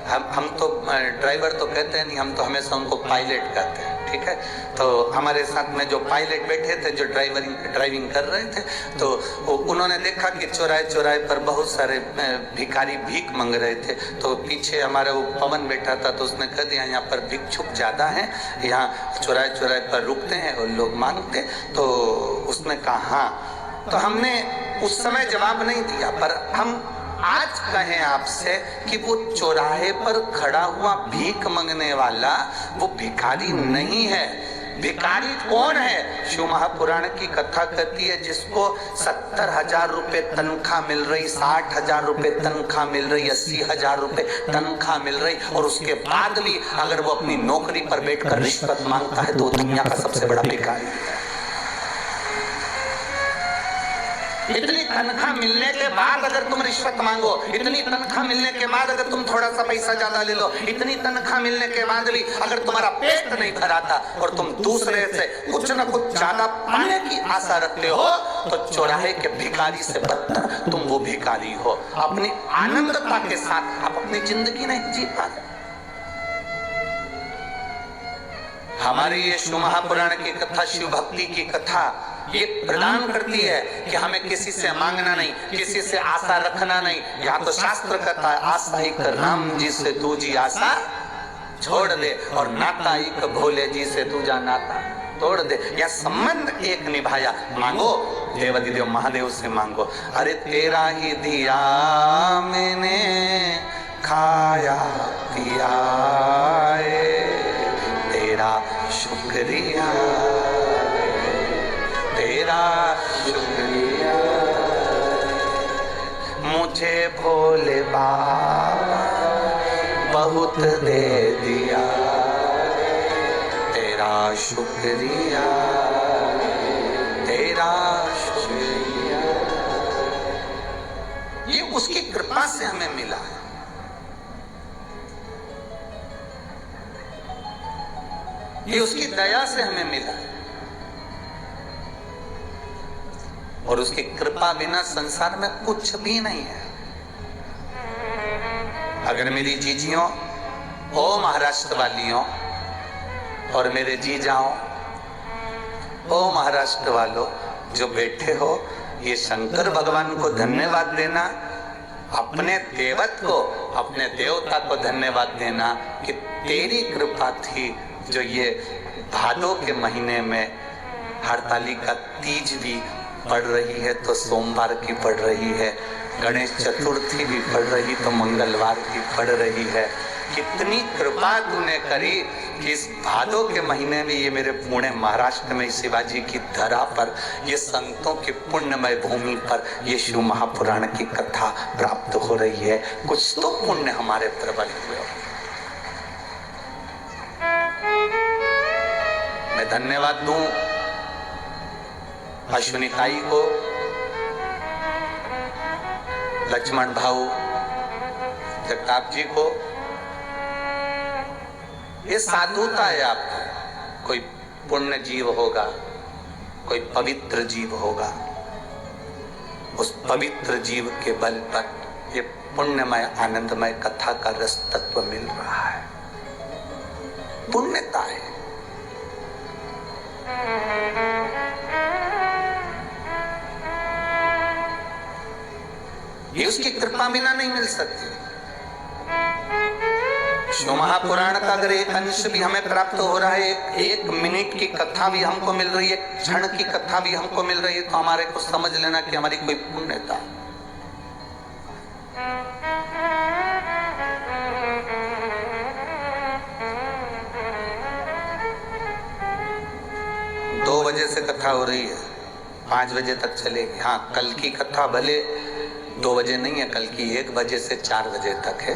हम तो ड्राइवर तो कहते हैं नहीं, हम तो हमेशा उनको पायलट कहते हैं, ठीक है। तो हमारे साथ में जो पायलट बैठे थे, जो ड्राइविंग कर रहे थे, तो उन्होंने देखा कि चौराहे चौराहे पर बहुत सारे भिखारी भीख मांग रहे थे। तो पीछे हमारा वो पवन बैठा था, तो उसने कह दिया यहाँ पर भिक्षुक ज्यादा हैं, यहाँ चौराहे चौराहे पर रुकते हैं और लोग मांगते। तो उसने कहा हाँ। तो हमने उस समय जवाब नहीं दिया, पर हम आज कहें आपसे कि वो चौराहे पर खड़ा हुआ भीख मांगने वाला वो भिखारी नहीं है। भिखारी कौन है? शिव महापुराण की कथा कहती है जिसको 70,000 रुपए तनख्वाह मिल रही, 60,000 रुपए तनख्वाह मिल रही, 80,000 रुपए तनख्वाह मिल रही, और उसके बाद भी अगर वो अपनी नौकरी पर बैठकर रिश्वत मांगता है तो वो दुनिया का सबसे बड़ा भिखारी है। इतनी तनख्वाह मिलने के बाद अगर तुम रिश्वत मांगो, इतनी तनख्वाह मिलने के बाद अगर तुम थोड़ा सा पैसा ज्यादा ले लो, इतनी तनख्वाह मिलने के बाद भी अगर तुम्हारा पेट नहीं भराता और तुम दूसरे से कुछ न कुछ ज्यादा पाने की आशा रखते हो, तो चौराहे के भिखारी से बदतर तुम वो भिखारी हो। अपनी आनंदता के साथ आप अपनी जिंदगी नहीं जी पाते। हमारी ये शिव महापुराण की कथा, शिव भक्ति की कथा ये प्रदान करती है कि हमें किसी से मांगना नहीं, किसी से आशा रखना नहीं। यहाँ तो शास्त्र कहता है आशा एक राम जी से तू जी आशा छोड़ दे, और नाता एक भोले जी से तू जा नाता तोड़ दे। यह संबंध एक निभाया। मांगो देवाधिदेव महादेव से मांगो। अरे तेरा ही दिया मैंने खाया पिया, तेरा शुक्रिया, तेरा शुक्रिया, मुझे भोले बाबा बहुत दे दिया, तेरा शुक्रिया, तेरा शुक्रिया। ये उसकी कृपा से हमें मिला है। ये उसकी दया से हमें मिला है, और उसकी कृपा बिना संसार में कुछ भी नहीं है। अगर मेरी जीजियों, ओ महाराष्ट्र वालियों, और मेरे जीजाओं, ओ महाराष्ट्र वालों जो बैठे हो, ये शंकर भगवान को धन्यवाद देना, अपने देवत को, अपने देवता को धन्यवाद देना कि तेरी कृपा थी जो ये भादों के महीने में हरतालिका तीज भी पड़ रही है तो सोमवार की पड़ रही है, गणेश चतुर्थी भी पड़ रही तो मंगलवार की पड़ रही है। कितनी कृपा तूने करी कि इस भादों के महीने में ये मेरे पुणे महाराष्ट्र में शिवाजी की धरा पर, ये संतों की पुण्यमय भूमि पर ये शिव महापुराण की कथा प्राप्त हो रही है। कुछ तो पुण्य हमारे प्रबल हुए। मैं धन्यवाद दूं अश्विनी ताई को, लक्ष्मण भाऊ, जगताप जी को। ये साधुता है आपकी। कोई पुण्य जीव होगा, कोई पवित्र जीव होगा, उस पवित्र जीव के बल पर ये पुण्यमय आनंदमय कथा का रस तत्व मिल रहा है। पुण्यता है। ये उसकी कृपा बिना नहीं मिल सकती। शिव महापुराण का अगर एक अंश भी हमें प्राप्त हो रहा है, एक मिनट की कथा भी हमको मिल रही है, क्षण की कथा भी हमको मिल रही है, तो हमारे को समझ लेना कि हमारी कोई पुण्यता। दो बजे से कथा हो रही है, 5 बजे तक चलेगी। हाँ, कल की कथा भले 2 बजे नहीं है, कल की 1 बजे से 4 बजे तक है,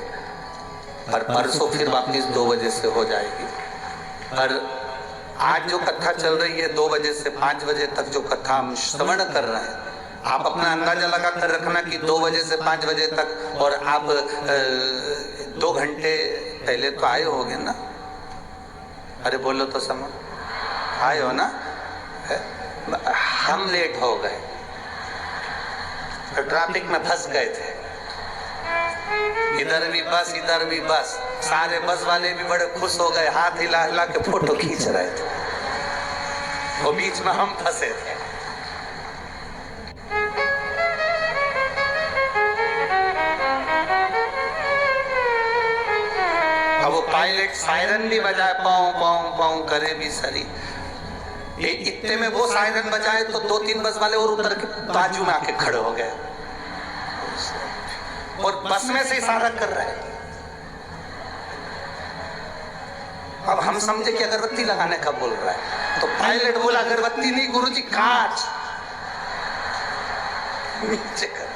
पर परसों फिर वापस 2 बजे से हो जाएगी। पर आज जो कथा चल रही है 2 बजे से 5 बजे तक जो कथा हम श्रवण कर रहे हैं, आप अपना अंदाजा लगा कर रखना कि 2 बजे से 5 बजे तक, और आप 2 घंटे पहले तो आए होगे ना। अरे बोलो तो समझ आए हो ना। हम लेट हो गए, ट्रैफिक में फंस गए थे। इधर भी बस। सारे बस वाले भी बड़े खुश हो गए, हाथ हिला हिला के फोटो खींच रहे थे। वो बीच में हम फंसे थे। अब वो पायलट सायरन भी बजाए, पाँव पाँव पाँव करे भी सरी। इतने में वो सायरन बजाए तो 2-3 बस वाले और उतर के बाजू में आके खड़े हो गए और बस में से इशारा कर रहे हैं। अब हम समझे कि अगरबत्ती लगाने का बोल रहा है, तो पायलट बोला अगरबत्ती नहीं गुरुजी, कांच नीचे कर।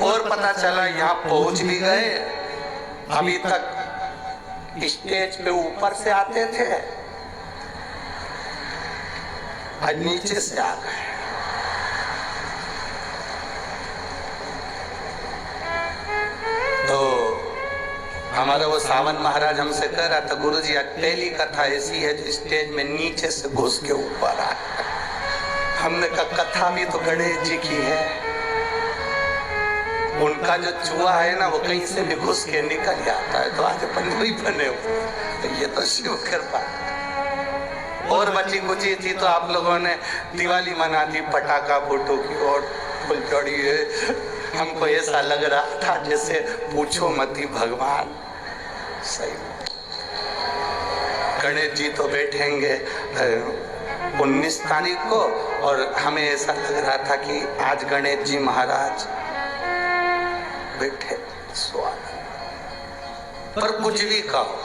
और पता चला यहाँ पहुंच भी गए। अभी तक स्टेज पे ऊपर से आते थे, आज नीचे से आ गए। तो हमारा वो सावन महाराज हमसे कह रहा था, गुरुजी पहली कथा ऐसी है जो स्टेज में नीचे से घुस के ऊपर आ। हमने कहा कथा भी तो गणेश जी की है, उनका जो चूहा है ना वो कहीं से भी घुस के निकल जाता है, तो आज अपन वही बने हो, तो ये तो शिव कृपा। और बची कुची थी तो आप लोगों ने दिवाली मना दी, पटाखा फोटो की और फुलझड़ी है। हमको ऐसा लग रहा था जैसे पूछो मती भगवान। सही गणेश जी तो बैठेंगे 19 तारीख को, और हमें ऐसा लग रहा था कि आज गणेश जी महाराज बैठे स्वागत। पर कुछ भी कहो,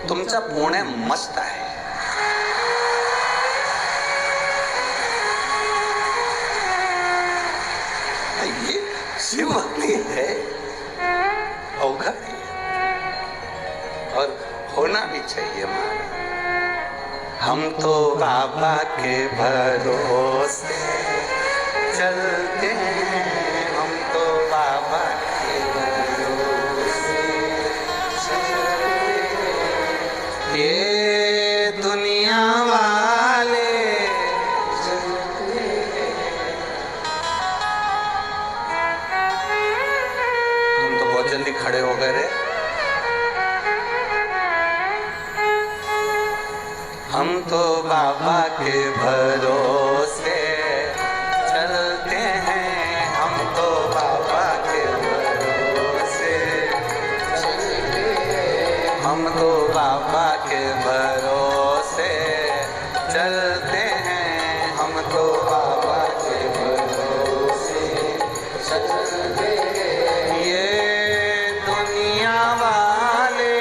तुमचा पुणे मस्त आहे। ये शिव भक्ति है, अवघड़ है और होना भी चाहिए। हम तो बाबा के भरोसे चलते हैं, हम तो बाबा के भरोसे चलते हैं। ये दुनिया वाले चलते हैं। तुम तो बहुत जल्दी खड़े हो गए रे। हम तो बाबा के भरोसे चलते हैं, हम तो बाबा के भरोसे चलते हैं, हम तो बाबा के भरोसे चलते हैं, हम तो बाबा के भरोसे चलते हैं। ये दुनिया वाले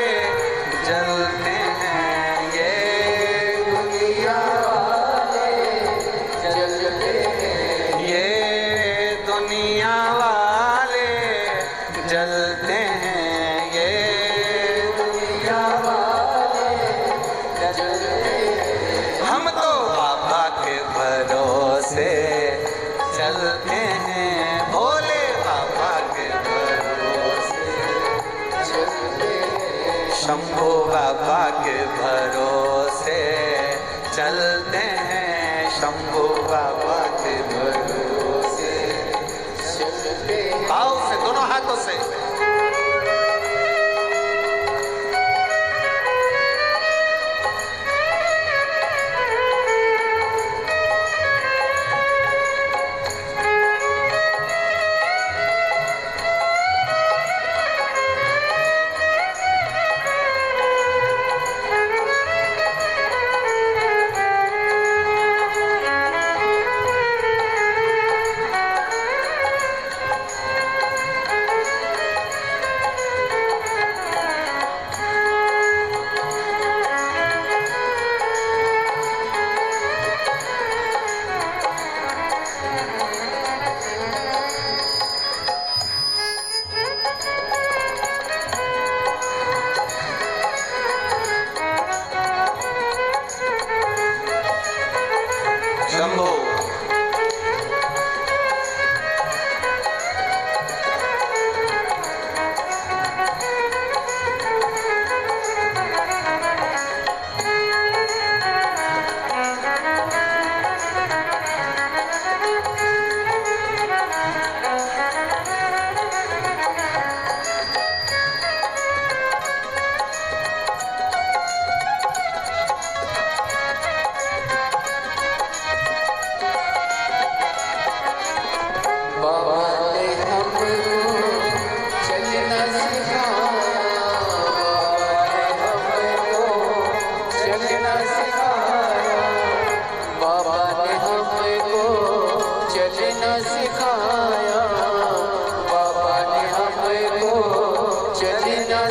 जलते हैं, ये दुनिया वाले जलते हैं, ये दुनिया वाले जलते हैं। हम तो बाबा के भरोसे चलते हैं, भोले बाबा के भरोसे चलते हैं, शंभू बाबा के भरोसे चलते हैं, शंभू बाबा के भरोसे चलते हैं। भाव से, दोनों हाथों से।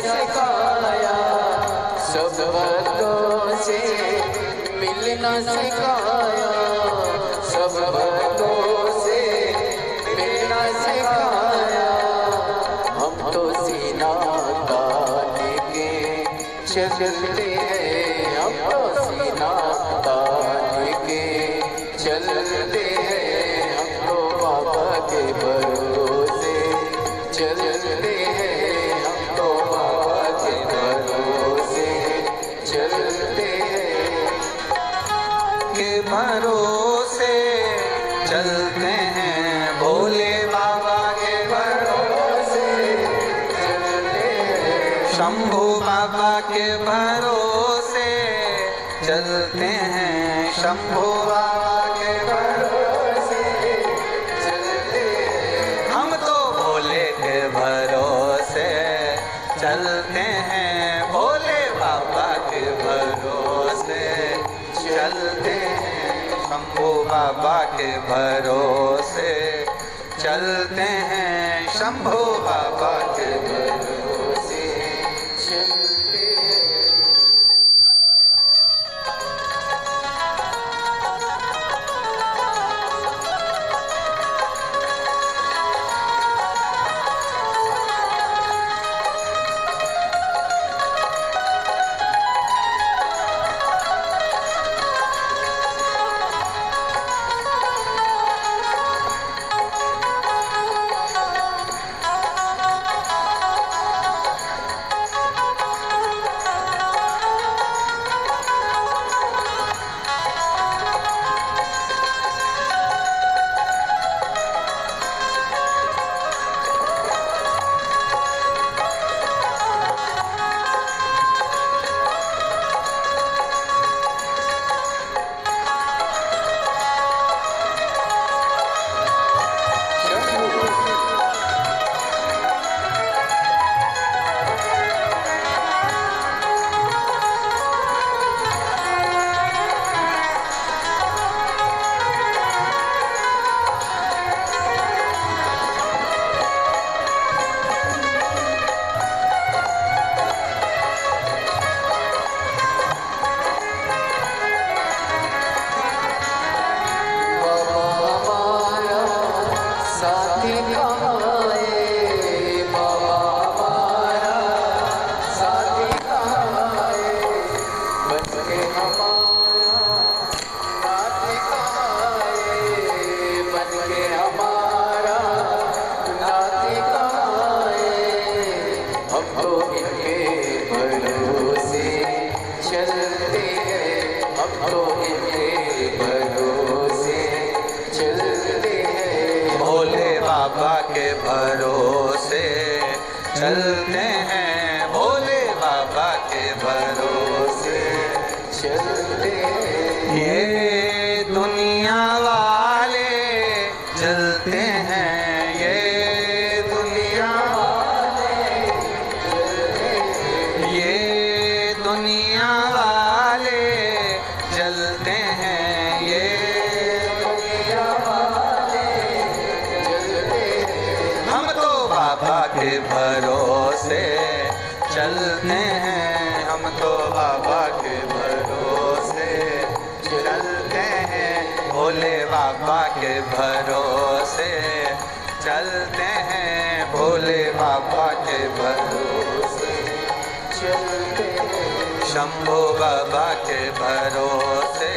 सिखाया, सब भक्तों से मिलना सिखाया, सब भक्तों से मिलना सिखाया। हम तो सीना तान के चलते हैं, हम तो सीना तान के चलते हैं, हम तो बाबा के भरोसे चलते हैं, हम तो बाबा के भरोसे चलते हैं। के भरोसे चलते हैं, भोले बाबा के भरोसे चलते हैं, शंभू बाबा के भरोसे चलते हैं, शंभू बाबा के भरोसे चलते हैं, हम तो भोले के भरोसे चलते हैं, भोले बाबा के भरोसे चलते हैं, शंभू बाबा के भरोसे चलते हैं, शंभू बाबा के भरोसे चलते हैं। भरोसे चलते हैं, भोले बाबा के भरोसे चलते हैं। ये दुनिया वाले चलते हैं, ये दुनिया वाले ये दुनिया वाले चलते हैं, ये दुनिया वाले हम तो बाबा के भरोसे चलते हैं, हम तो बाबा के भरोसे चलते हैं, भोले बाबा के भरोसे चलते हैं, भोले बाबा के भरोसे चलते हैं। शंभू बाबा के भरोसे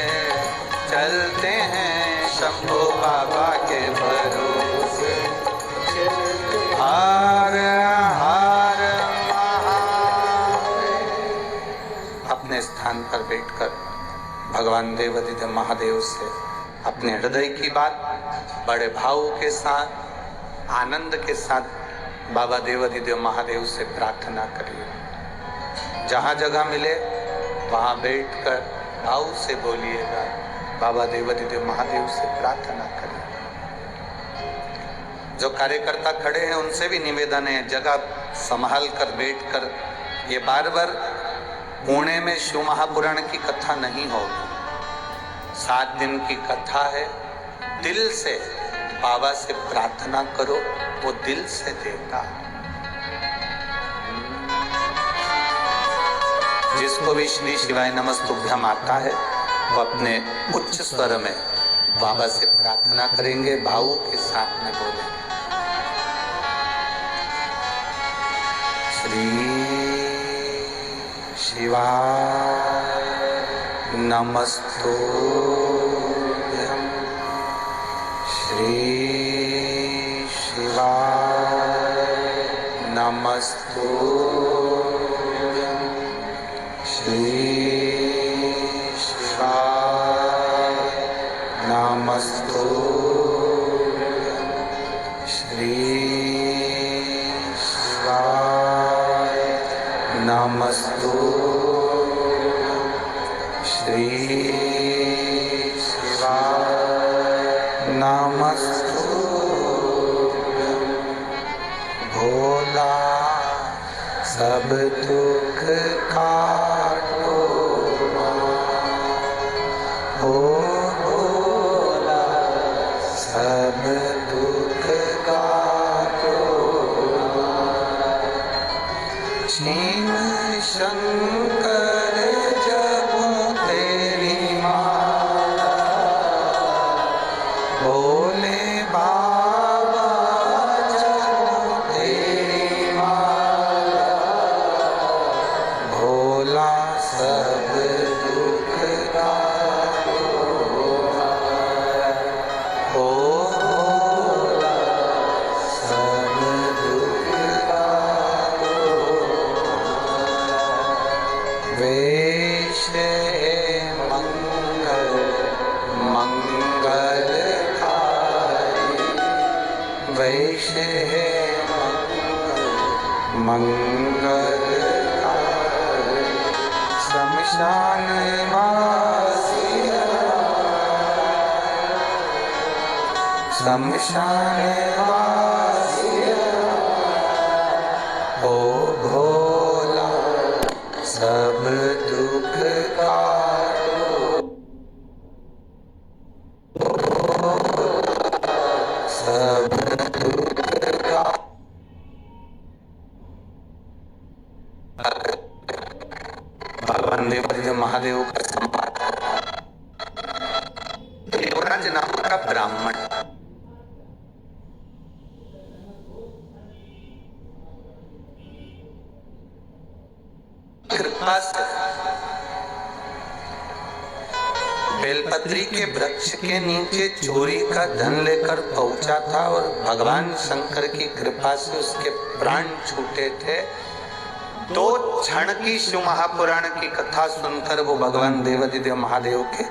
चलते हैं, शंभू बाबा के भरोसे हर हर महादेव। अपने स्थान पर बैठकर भगवान देवाधिदेव महादेव से अपने हृदय की बात बड़े भाव के साथ, आनंद के साथ बाबा देवाधिदेव महादेव से प्रार्थना करिए। जहाँ जगह मिले वहाँ बैठकर भाव से बोलिएगा, बाबा देवाधिदेव महादेव से प्रार्थना करिए। जो कार्यकर्ता खड़े हैं उनसे भी निवेदन है, जगह संभाल कर बैठकर, ये बार बार पुणे में शिव महापुराण की कथा नहीं होगी, 7 दिन की कथा है। दिल से बाबा से प्रार्थना करो, वो दिल से देता। जिसको भी श्री शिवाय नमस्तुभ्यम आता है वो अपने उच्च स्वर में बाबा से प्रार्थना करेंगे, भाव के साथ में बोलेंगे। श्री शिवाय नमस्तुभ्यम, श्री शिवाय नमस्तुभ्यम, श्री शिवाय नमस्तुभ्यम, श्री शिवाय नमस्तुभ्यम, श्री शिवाय नमस्तुभ्यम। भोला सब दुख काटो, हो भोला सब दुख काटो, छीन शंकर जब तेरी माला, भोले बाबा जब तेरी माला, भोला सब दुख काटो, हो भोला सब दुख काटो। वेश मंगल मंगलकारी, वेश मंगलकारी, शमशान वासी, शमशान वासी, ओ भोला सब दुख काटो, सब दुख काटो। भगवान देवादिदेव महादेव का सम्मान। देवराज नाम का ब्राह्मण कृपा से बेलपत्री के वृक्ष के नीचे चोरी का धन लेकर पहुंचा था और भगवान शंकर की कृपा से उसके प्राण छूटे थे। 2 क्षण की शिव महापुराण की कथा सुनकर वो भगवान देवादिदेव महादेव के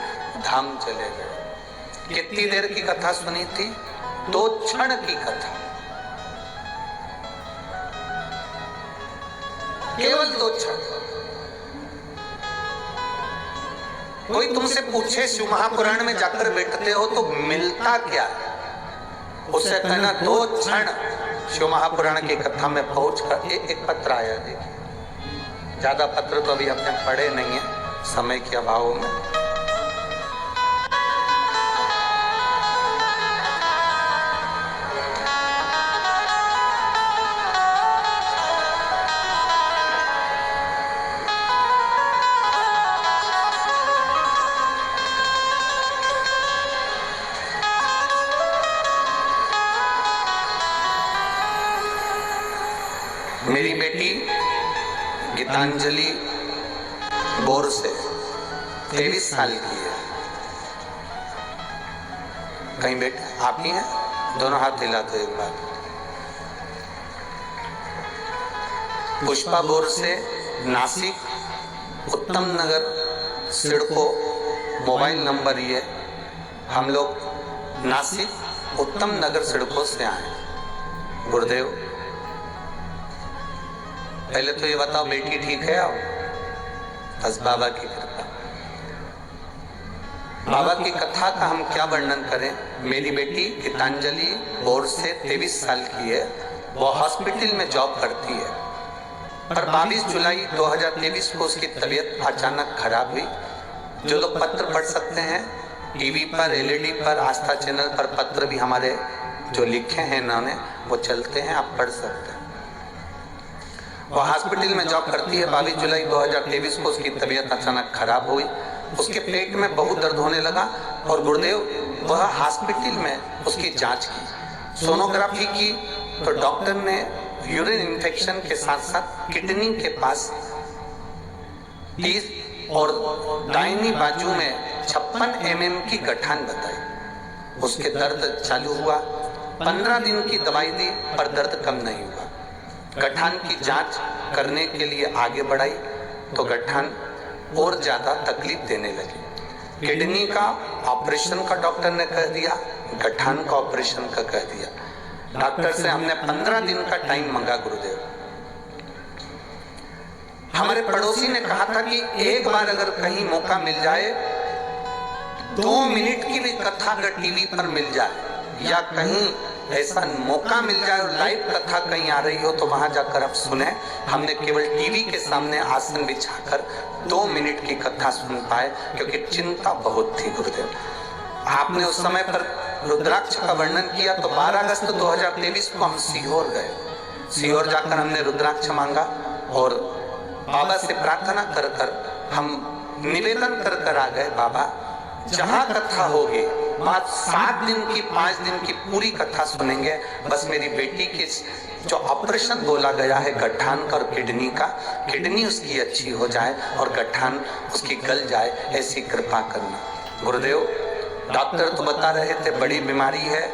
धाम चले गए। कितनी देर की कथा सुनी थी? 2 क्षण की कथा, केवल 2 क्षण। कोई तुमसे पूछे शिव महापुराण में जाकर बैठते हो तो मिलता क्या है, उससे कहना 2 क्षण शिव महापुराण की कथा में पहुंचकर एक पत्र आया। देखिए, ज्यादा पत्र तो अभी हमने पढ़े नहीं है समय के अभाव में। मेरी बेटी गीतांजलि बोर से 23 साल की है। कहीं बेटे आप ही हैं? दोनों हाथ हिला दो एक बार। पुष्पा बोर से नासिक उत्तम नगर सिडको, मोबाइल नंबर ये। हम लोग नासिक उत्तम नगर सिडको से आए। गुरुदेव पहले तो ये बताओ बेटी ठीक है? आओ, बस बाबा की कृपा। बाबा की कथा का हम क्या वर्णन करें। मेरी बेटी गीतांजलि बोर से 23 साल की है। वो हॉस्पिटल में जॉब करती है, पर 22 जुलाई 2023 को उसकी तबीयत अचानक खराब हुई। जो लोग पत्र पढ़ सकते हैं, टीवी पर, एलईडी पर, आस्था चैनल पर पत्र भी हमारे जो लिखे हैं इन्होंने वो चलते हैं, आप पढ़ सकते हैं। वो हॉस्पिटल में जॉब करती है। 22 जुलाई 2023 को उसकी तबीयत अचानक खराब हुई। उसके पेट में बहुत दर्द होने लगा और गुरुदेव वह हॉस्पिटल में उसकी जांच की, सोनोग्राफी की, तो डॉक्टर ने यूरिन इन्फेक्शन के साथ साथ किडनी के पास 30 और दाहिनी बाजू में 56 mm की गठान बताई। उसके दर्द चालू हुआ। 15 दिन की दवाई दी पर दर्द कम नहीं हुआ। गठान की जांच करने के लिए आगे बढ़ाई तो गठान और ज्यादा तकलीफ देने लगी। किडनी का ऑपरेशन का डॉक्टर ने कह दिया, गठान का ऑपरेशन का कह दिया। डॉक्टर से हमने 15 दिन का टाइम मांगा गुरुदेव। हमारे पड़ोसी ने कहा था कि एक बार अगर कहीं मौका मिल जाए, 2 मिनट की भी कथा अगर टीवी पर मिल जाए या कहीं ऐसा मौका मिल जाए और लाइव कथा कहीं आ रही हो तो वहां जाकर आप सुने। हमने केवल टीवी के सामने आसन बिछाकर 2 मिनट की कथा सुन पाए क्योंकि चिंता बहुत थी गुरुदेव। आपने उस समय पर रुद्राक्ष का वर्णन किया तो 12 अगस्त 2023 को हम सीहोर गए। सीहोर जाकर हमने रुद्राक्ष मांगा और बाबा से प्रार्थना कर कर हम निवेदन कर कर आ गए, बाबा जहां कथा होगी वहां 7 दिन की 5 दिन की पूरी कथा सुनेंगे। बस मेरी बेटी के जो ऑपरेशन बोला गया है गठान का और किडनी का, किडनी उसकी अच्छी हो जाए और गठान उसकी गल जाए, ऐसी कृपा करना। गुरुदेव डॉक्टर तो बता रहे थे बड़ी बीमारी है,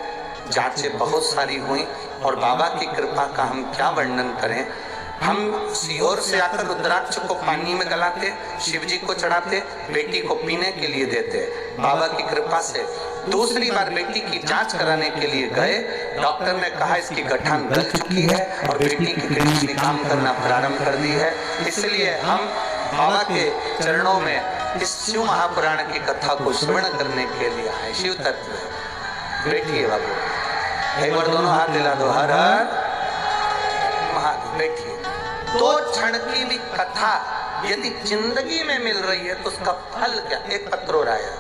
जांचें बहुत सारी हुई और बाबा की कृपा का हम क्या वर्णन करें। हम सीहोर से आकर रुद्राक्ष को पानी में गलाते, शिव जी को चढ़ाते, बेटी को पीने के लिए देते। बाबा की कृपा से दूसरी बार बेटी की जांच कराने के लिए गए। डॉक्टर ने कहा इसकी गठान गल चुकी है और बेटी की किडनी भी काम करना प्रारंभ कर दी है। इसलिए हम बाबा के चरणों में इस शिव महापुराण की कथा को श्रवण करने के लिए आए। शिव तत्व बैठिए बाबू, एक बार दोनों हाथ दिला दो, हर हर महादेव। बैठिए। 2 क्षण की भी कथा यदि जिंदगी में मिल रही है तो उसका फल क्या। एक पत्रो राया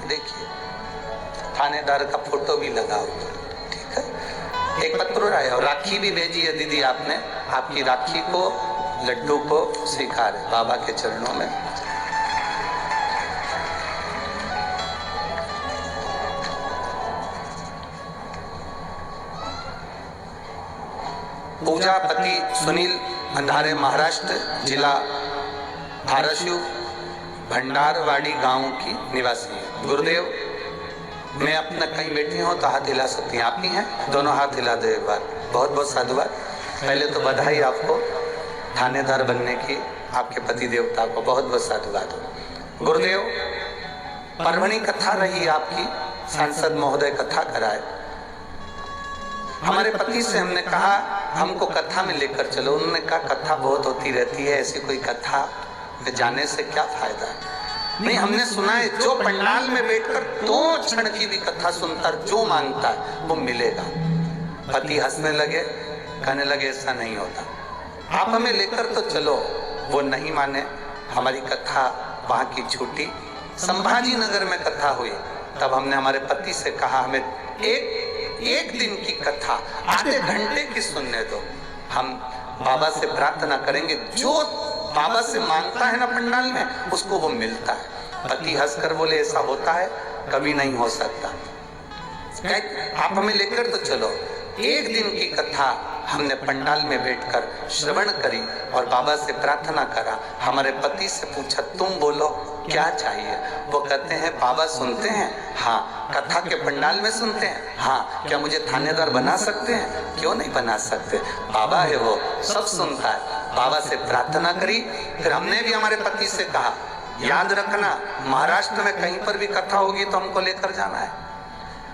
देखिए, थानेदार का फोटो भी लगा हुआ, ठीक है। एक पत्रो राया और राखी भी भेजी है दीदी आपने, आपकी राखी को लड्डू को स्वीकार है बाबा के चरणों में। पूजापति सुनील अंधारे, महाराष्ट्र, जिला धाराशिव, भंडारवाड़ी गांव की निवासी है। गुरुदेव मैं अपना कहीं बैठी हूँ तो हाथ हिला सकती हैं, आप ही हैं, दोनों हाथ हिला दो एक बार। बहुत बहुत साधुवाद। पहले तो बधाई आपको थानेदार बनने की, आपके पति देवता को बहुत बहुत साधुवाद हो। गुरुदेव परभणी कथा रही आपकी, सांसद महोदय कथा कराए। हमारे पति से हमने कहा हमको कथा में लेकर चलो। उन्होंने कहा कथा बहुत होती रहती है, ऐसी कोई कथा में जाने से क्या फायदा है। नहीं, हमने सुना है जो पंडाल में बैठकर 2 क्षण की भी कथा सुनता जो मांगता है वो मिलेगा। पति हंसने लगे, कहने लगे ऐसा नहीं होता, आप हमें लेकर तो चलो। वो नहीं माने, हमारी कथा वहां की छूटी। संभाजी नगर में कथा हुई, तब हमने हमारे पति से कहा हमें एक दिन की कथा आधे घंटे की सुनने दो, हम बाबा से प्रार्थना करेंगे। जो बाबा से मांगता है ना पंडाल में उसको वो मिलता है। पति हंसकर बोले ऐसा होता है, कभी नहीं हो सकता, आप हमें लेकर तो चलो। 1 दिन की कथा हमने पंडाल में बैठकर श्रवण करी और बाबा से प्रार्थना करा। हमारे पति से पूछा तुम बोलो क्या चाहिए। वो कहते हैं बाबा सुनते हैं, हाँ। कथा के पंडाल में सुनते हैं, हाँ। क्या मुझे थानेदार बना सकते हैं? क्यों नहीं बना सकते, बाबा है वो, सब सुनता है। बाबा से प्रार्थना करी। फिर हमने भी हमारे पति से कहा याद रखना महाराष्ट्र में कहीं पर भी कथा होगी तो हमको लेकर जाना है।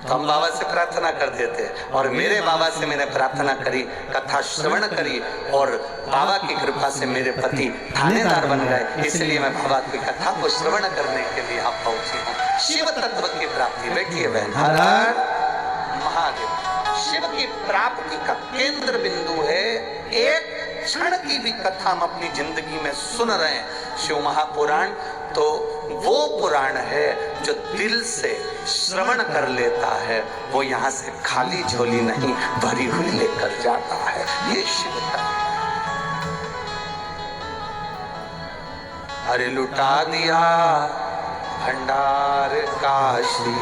तो हम बाबा से प्रार्थना कर देते और मेरे बाबा से मैंने प्रार्थना करी, कथा श्रवण करी और बाबा की कृपा से मेरे पति थानेदार बन गए। इसलिए मैं बाबा की कथा को श्रवण करने के लिए यहाँ पहुंची हूँ। शिव तत्व की प्राप्ति, बैठिए बहन, हर हर महादेव। शिव की प्राप्ति का केंद्र बिंदु है। एक क्षण की भी कथा हम अपनी जिंदगी में सुन रहे हैं। शिव महापुराण तो वो पुराण है जो दिल से श्रवण कर लेता है, वो यहाँ से खाली झोली नहीं भरी हुई लेकर जाता है। ये शिव तत्व। अरे लुटा दिया भंडार काशी,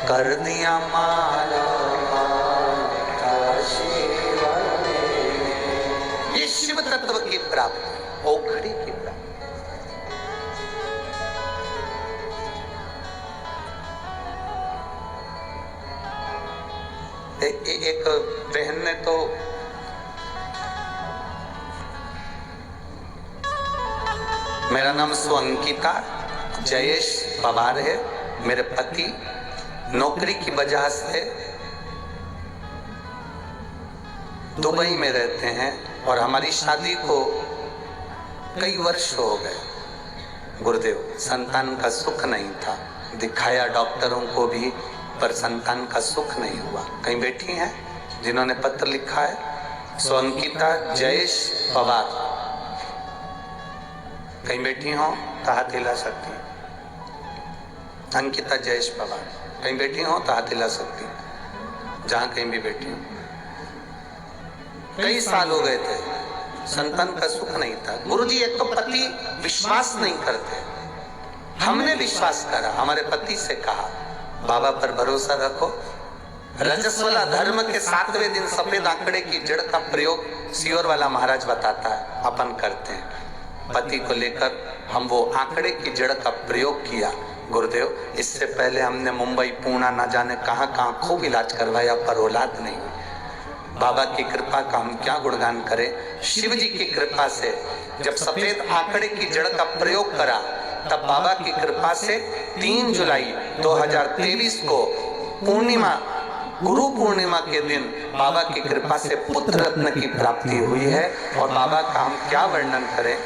कर दिया माला काशी वाले। ये शिव तत्व की प्राप्ति, ओखड़ी की प्राप्ति। एक बहन ने तो मेरा नाम अंकिता जयेश पवार है, मेरे पति नौकरी की वजह से दुबई में रहते हैं और हमारी शादी को कई वर्ष हो गए। गुरुदेव, संतान का सुख नहीं था, दिखाया डॉक्टरों को भी, पर संतान का सुख नहीं हुआ। कहीं बैठी हैं जिन्होंने पत्र लिखा है, अंकिता जयेश पवार, कहीं बैठी हो तो हाथ हिला सकती हैं। अंकिता जयेश पवार, कहीं बैठी हो तो हाथ हिला सकती हैं, जहां कहीं भी बैठी हो। कई साल हो गए थे, संतान का सुख नहीं था। गुरुजी, एक तो पति विश्वास नहीं करते, हमने विश्वास करा, हमारे पति से कहा बाबा पर भरोसा रखो। रजस्वला धर्म के 7वें दिन सफेद आंकड़े की जड़ का प्रयोग सियोर वाला महाराज बताता है, अपन करते हैं। पति को लेकर हम वो आंकड़े की जड़ का प्रयोग किया। गुरुदेव, इससे पहले हमने मुंबई, पूना, ना जाने कहां कहां खूब इलाज करवाया, पर औलाद नहीं हुई। बाबा की कृपा का हम क्या गुणगान करें। शिव जी की कृपा से जब सफेद आंकड़े की जड़ का प्रयोग करा, तब बाबा की कृपा से 3 जुलाई 2023 को पूर्णिमा, गुरु पूर्णिमा के दिन बाबा की कृपा से पुत्र रत्न की प्राप्ति हुई है। और बाबा का हम क्या वर्णन करें।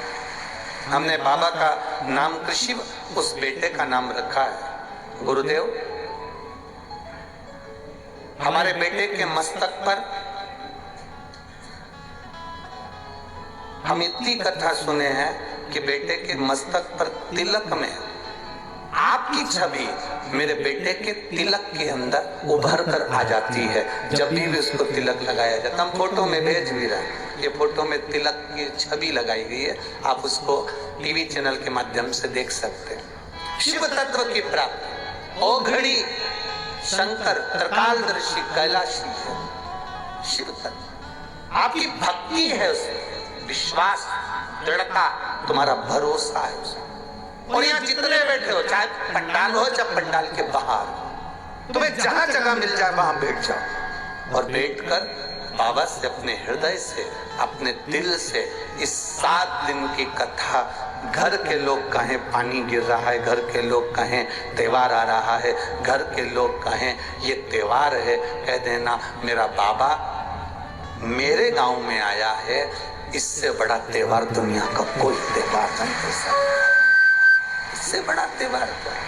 हमने बाबा का नाम कृषि, उस बेटे का नाम रखा है। गुरुदेव, हमारे बेटे के मस्तक पर हम इतनी कथा सुने हैं कि बेटे के मस्तक पर तिलक में आपकी छवि मेरे बेटे के तिलक के अंदर उभर कर आ जाती है। जब भी उसको तिलक लगाया जाता, हम फोटो में भेज भी रहे हैं, ये फोटो में तिलक की छवि लगाई गई है, आप उसको टीवी चैनल के माध्यम से देख सकते हैं। शिव तत्व की प्राप्ति, ओघड़ी शंकर त्रिकालदर्शी कैलाशी है। शिव तत्व, आपकी भक्ति है उसमें, विश्वास, दृढ़ता, तुम्हारा भरोसा है उसमें। और यहाँ जितने बैठे हो, चाहे पंडाल हो चाहे पंडाल के बाहर, तुम्हें जहां जगह मिल जाए वहां बैठ जाओ और बैठकर बाबा से अपने हृदय से, अपने दिल से इस 7 दिन की कथा, घर के लोग कहें पानी गिर रहा है, घर के लोग कहें त्योहार आ रहा है, घर के लोग कहें ये त्योहार है, कह देना मेरा बाबा मेरे गांव में आया है। इससे बड़ा त्योहार दुनिया का कोई त्योहार नहीं हो सकता, इससे बड़ा त्योहार क्या है।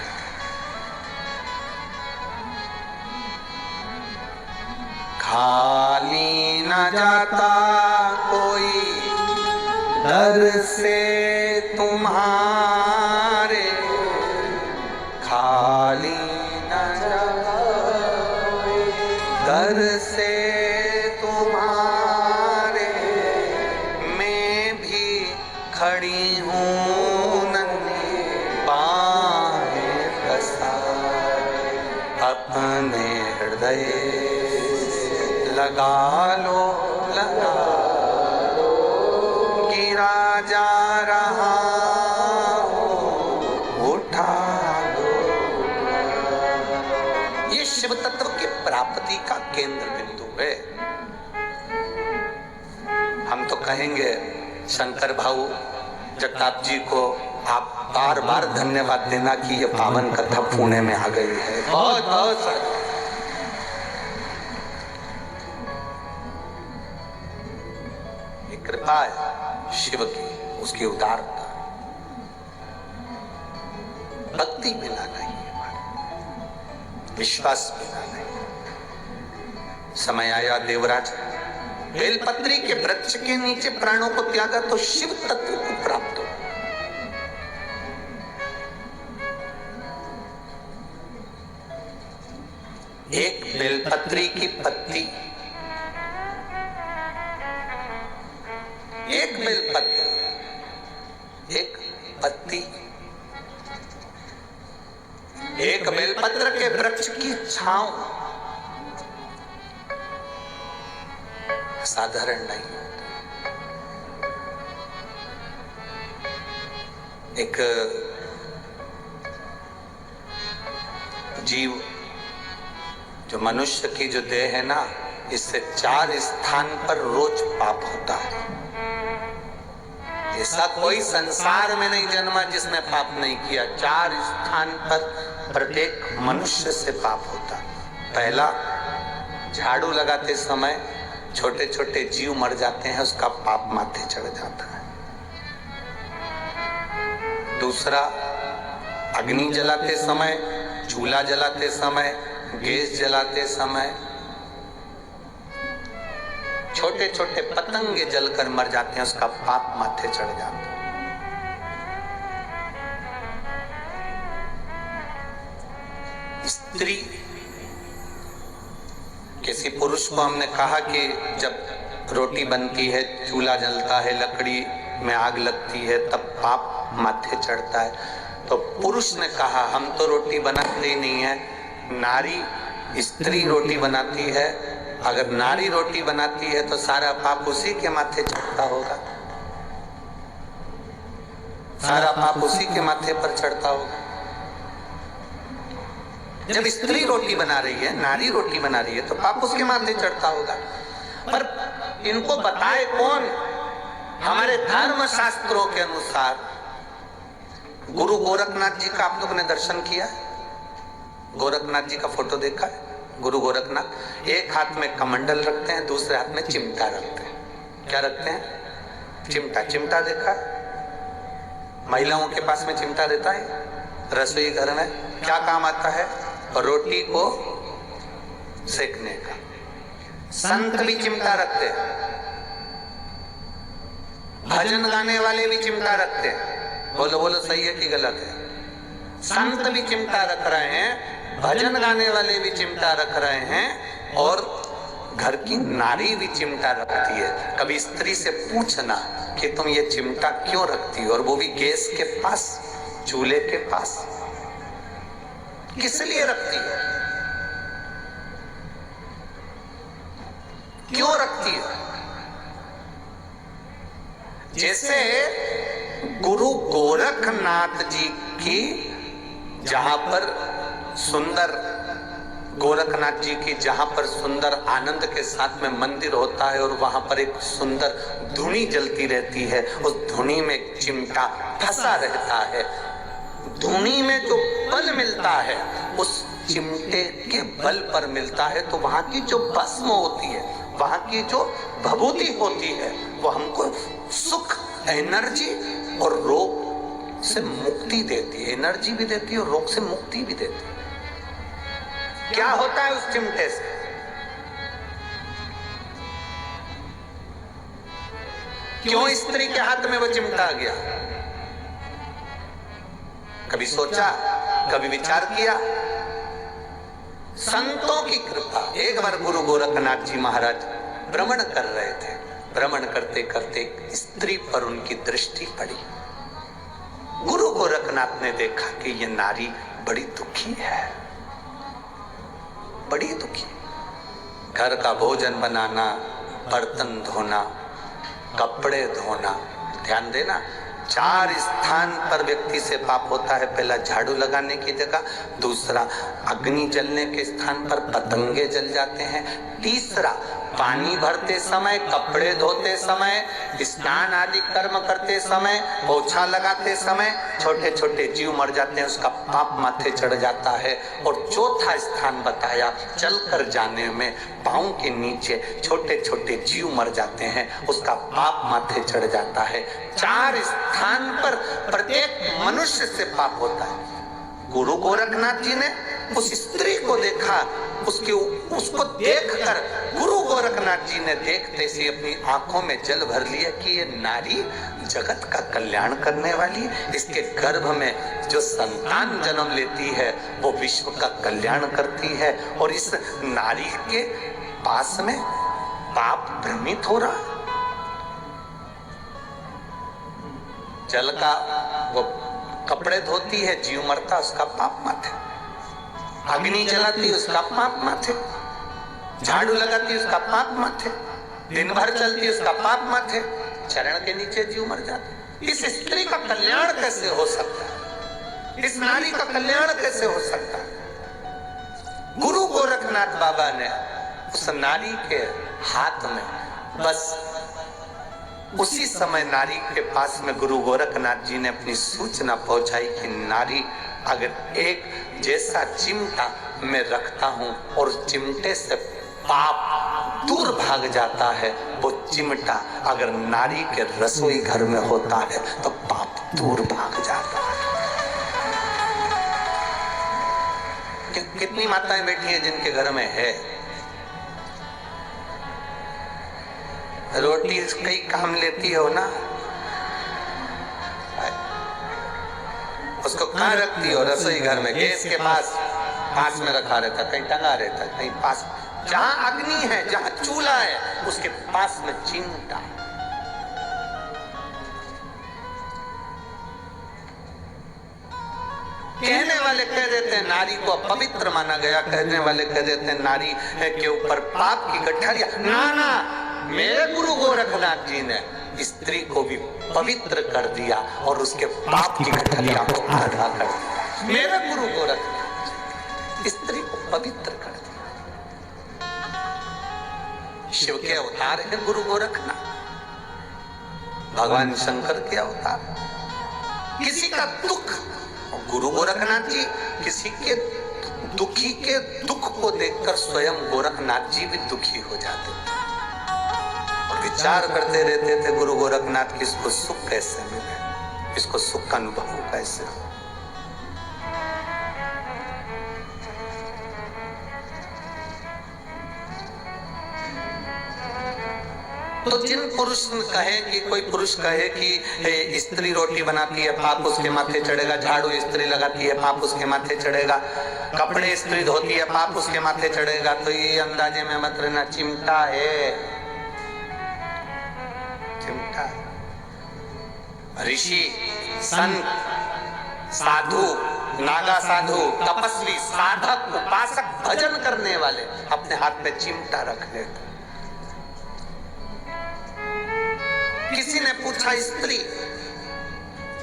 खाली न जाता कोई दर से तुम्हारे, खाली न जाता दर से तुम्हारे, मैं भी खड़ी हूँ नन्ही बाहें पसारे, अपने हृदय लगा लो, गिरा जा रहा हो, उठा लो। ये शिव तत्व की प्राप्ति का केंद्र बिंदु है। हम तो कहेंगे शंकर भाऊ जगताप जी को आप बार बार धन्यवाद देना कि ये पावन कथा पुणे में आ गई है। बहुत बहुत कृपा है शिव की, उसकी उदारता, भक्ति बिना नहीं है, विश्वास बिना नहीं। समय आया देवराज बेलपत्री के वृक्ष के नीचे प्राणों को त्यागा तो शिव तत्व को प्राप्त हो। एक बेलपत्री की पत्ती, एक बेलपत्र एक पत्ती, एक बेलपत्र के वृक्ष की छांव साधारण नहीं। एक जीव जो मनुष्य की जो देह है ना, इससे 4 स्थान पर रोज पाप होता है। ऐसा कोई संसार में नहीं जन्मा जिसने पाप नहीं किया। 4 स्थान पर प्रत्येक मनुष्य से पाप होता। पहला, झाड़ू लगाते समय छोटे छोटे जीव मर जाते हैं, उसका पाप माथे चढ़ जाता है। दूसरा, अग्नि जलाते समय, चूल्हा जलाते समय, गैस जलाते समय छोटे छोटे पतंगे जलकर मर जाते हैं, उसका पाप माथे चढ़ जाता है। स्त्री, किसी पुरुष को हमने कहा कि जब रोटी बनती है, चूल्हा जलता है, लकड़ी में आग लगती है, तब पाप माथे चढ़ता है। तो पुरुष ने कहा हम तो रोटी बनाते ही नहीं है, नारी स्त्री रोटी बनाती है। अगर नारी रोटी बनाती है तो सारा पाप उसी के माथे चढ़ता होगा, सारा पाप उसी के माथे पर चढ़ता होगा। जब स्त्री रोटी बना रही है, नारी रोटी बना रही है, तो पाप उसके माथे चढ़ता होगा। पर इनको बताए कौन? हमारे धर्म शास्त्रों के अनुसार गुरु गोरखनाथ जी का आप लोगों ने दर्शन किया? गोरखनाथ जी का फोटो देखा है? गुरु गोरखनाथ एक हाथ में कमंडल रखते हैं, दूसरे हाथ में चिमटा रखते हैं। क्या रखते हैं? चिमटा। चिमटा देखा है? महिलाओं के पास में चिमटा रहता है रसोई घर में। क्या काम आता है? रोटी को सेकने का। संत भी चिमटा रखते हैं, भजन गाने वाले भी चिमटा रखते हैं। बोलो बोलो, सही है कि गलत है? संत भी चिमटा रख रहे हैं, भजन गाने वाले भी चिमटा रख रहे हैं, और घर की नारी भी चिमटा रखती है। कभी स्त्री से पूछना कि तुम ये चिमटा क्यों रखती हो, और वो भी गैस के पास, चूल्हे के पास, किस लिए रखती है? क्यों रखती है? जैसे गुरु गोरखनाथ जी की, जहां पर सुंदर गोरखनाथ जी की जहां पर सुंदर आनंद के साथ में मंदिर होता है, और वहां पर एक सुंदर धुनी जलती रहती है, उस धुनी में एक चिमटा फंसा रहता है। धुनी में जो बल मिलता है उस चिमटे के बल पर मिलता है। तो वहां की जो भस्म होती है, वहां की जो भभूति होती है, वो हमको सुख, एनर्जी और रोग से मुक्ति देती है। एनर्जी भी देती है और रोग से मुक्ति भी देती है। क्या होता है उस चिमटे से? क्यों स्त्री के हाथ में वो चिमटा आ गया? कभी सोचा, कभी विचार किया? संतों की कृपा। एक बार गुरु गोरखनाथ जी महाराज भ्रमण कर रहे थे। भ्रमण करते करते एक स्त्री पर उनकी दृष्टि पड़ी। गुरु गोरखनाथ ने देखा कि ये नारी बड़ी दुखी है, बड़ी दुखी। घर का भोजन बनाना, बर्तन धोना, कपड़े धोना। ध्यान देना, 4 स्थान पर व्यक्ति से पाप होता है। पहला, झाड़ू लगाने की जगह। दूसरा, अग्नि जलने के स्थान पर पतंगे जल जाते हैं। तीसरा, पानी भरते समय, कपड़े धोते समय, स्नान आदि कर्म करते समय, पोछा लगाते समय छोटे छोटे जीव मर जाते हैं, उसका पाप माथे चढ़ जाता है। और चौथा स्थान बताया, चलकर जाने में पांव के नीचे छोटे छोटे जीव मर जाते हैं, उसका पाप माथे चढ़ जाता है। 4 स्थान पर प्रत्येक मनुष्य से पाप होता है। गुरु गोरखनाथ जी ने उस स्त्री को देखा, उसको देखकर गुरु गोरखनाथ जी ने देखते से अपनी आंखों में जल भर लिया कि ये नारी जगत का कल्याण करने वाली, इसके गर्भ में जो संतान जन्म लेती है वो विश्व का कल्याण करती है, और इस नारी के पास में पाप भ्रमित हो रहा। जल का वो कपड़े धोती है, जीव मरता उसका पाप माथे, अग्नि जलाती उसका पाप माथे, झाड़ू लगाती उसका पाप माथे, दिन भर चलती उसका पाप माथे, चरण के नीचे जीव मर जाता। इस स्त्री का कल्याण कैसे हो सकता है? इस नारी का कल्याण कैसे हो सकता है? गुरु गोरखनाथ बाबा ने उस नारी के हाथ में, बस उसी समय नारी के पास में गुरु गोरखनाथ जी ने अपनी सूचना पहुंचाई कि नारी, अगर एक जैसा चिमटा मैं रखता हूं और उस चिमटे से पाप दूर भाग जाता है, वो चिमटा अगर नारी के रसोई घर में होता है तो पाप दूर भाग जाता है। कितनी माताएं बैठी हैं जिनके घर में है रोटी, कई काम लेती हो ना, उसको कहाँ रखती हो? रसोई घर में, गैस के पास में रखा रहता, कहीं टंगा रहता, कहीं पास, जहां अग्नि है, जहां चूल्हा है, उसके पास में चिमटा। कहने वाले कह देते हैं नारी को पवित्र माना गया, कहने वाले कह देते हैं नारी के ऊपर पाप की गठरिया। ना, मेरे गुरु गोरखनाथ जी ने स्त्री को भी पवित्र कर दिया और उसके पाप की गठरिया को आधा कर दिया। मेरे गुरु गोरखनाथ स्त्री को पवित्र कर दिया। शिव के अवतार है गुरु गोरखनाथ, भगवान शंकर के अवतार। किसी का दुख, गुरु गोरखनाथ जी किसी के दुखी के दुख को देखकर स्वयं गोरखनाथ जी भी दुखी हो जाते थे और विचार करते रहते थे गुरु गोरखनाथ की इसको सुख कैसे मिले, इसको सुख का अनुभव कैसे हो। तो जिन पुरुष कहे कि, कोई पुरुष कहे कि स्त्री रोटी बनाती है पाप उसके माथे चढ़ेगा, झाड़ू स्त्री लगाती है पाप उसके माथे चढ़ेगा, कपड़े स्त्री धोती है पाप उसके माथे चढ़ेगा, तो ये अंदाजे में मत रहना, चिमटा है, चिमटा। ऋषि, संत, साधु, नागा साधु, तपस्वी, साधक, उपासक, भजन करने वाले अपने हाथ में चिमटा रख लेते। किसी ने पूछा स्त्री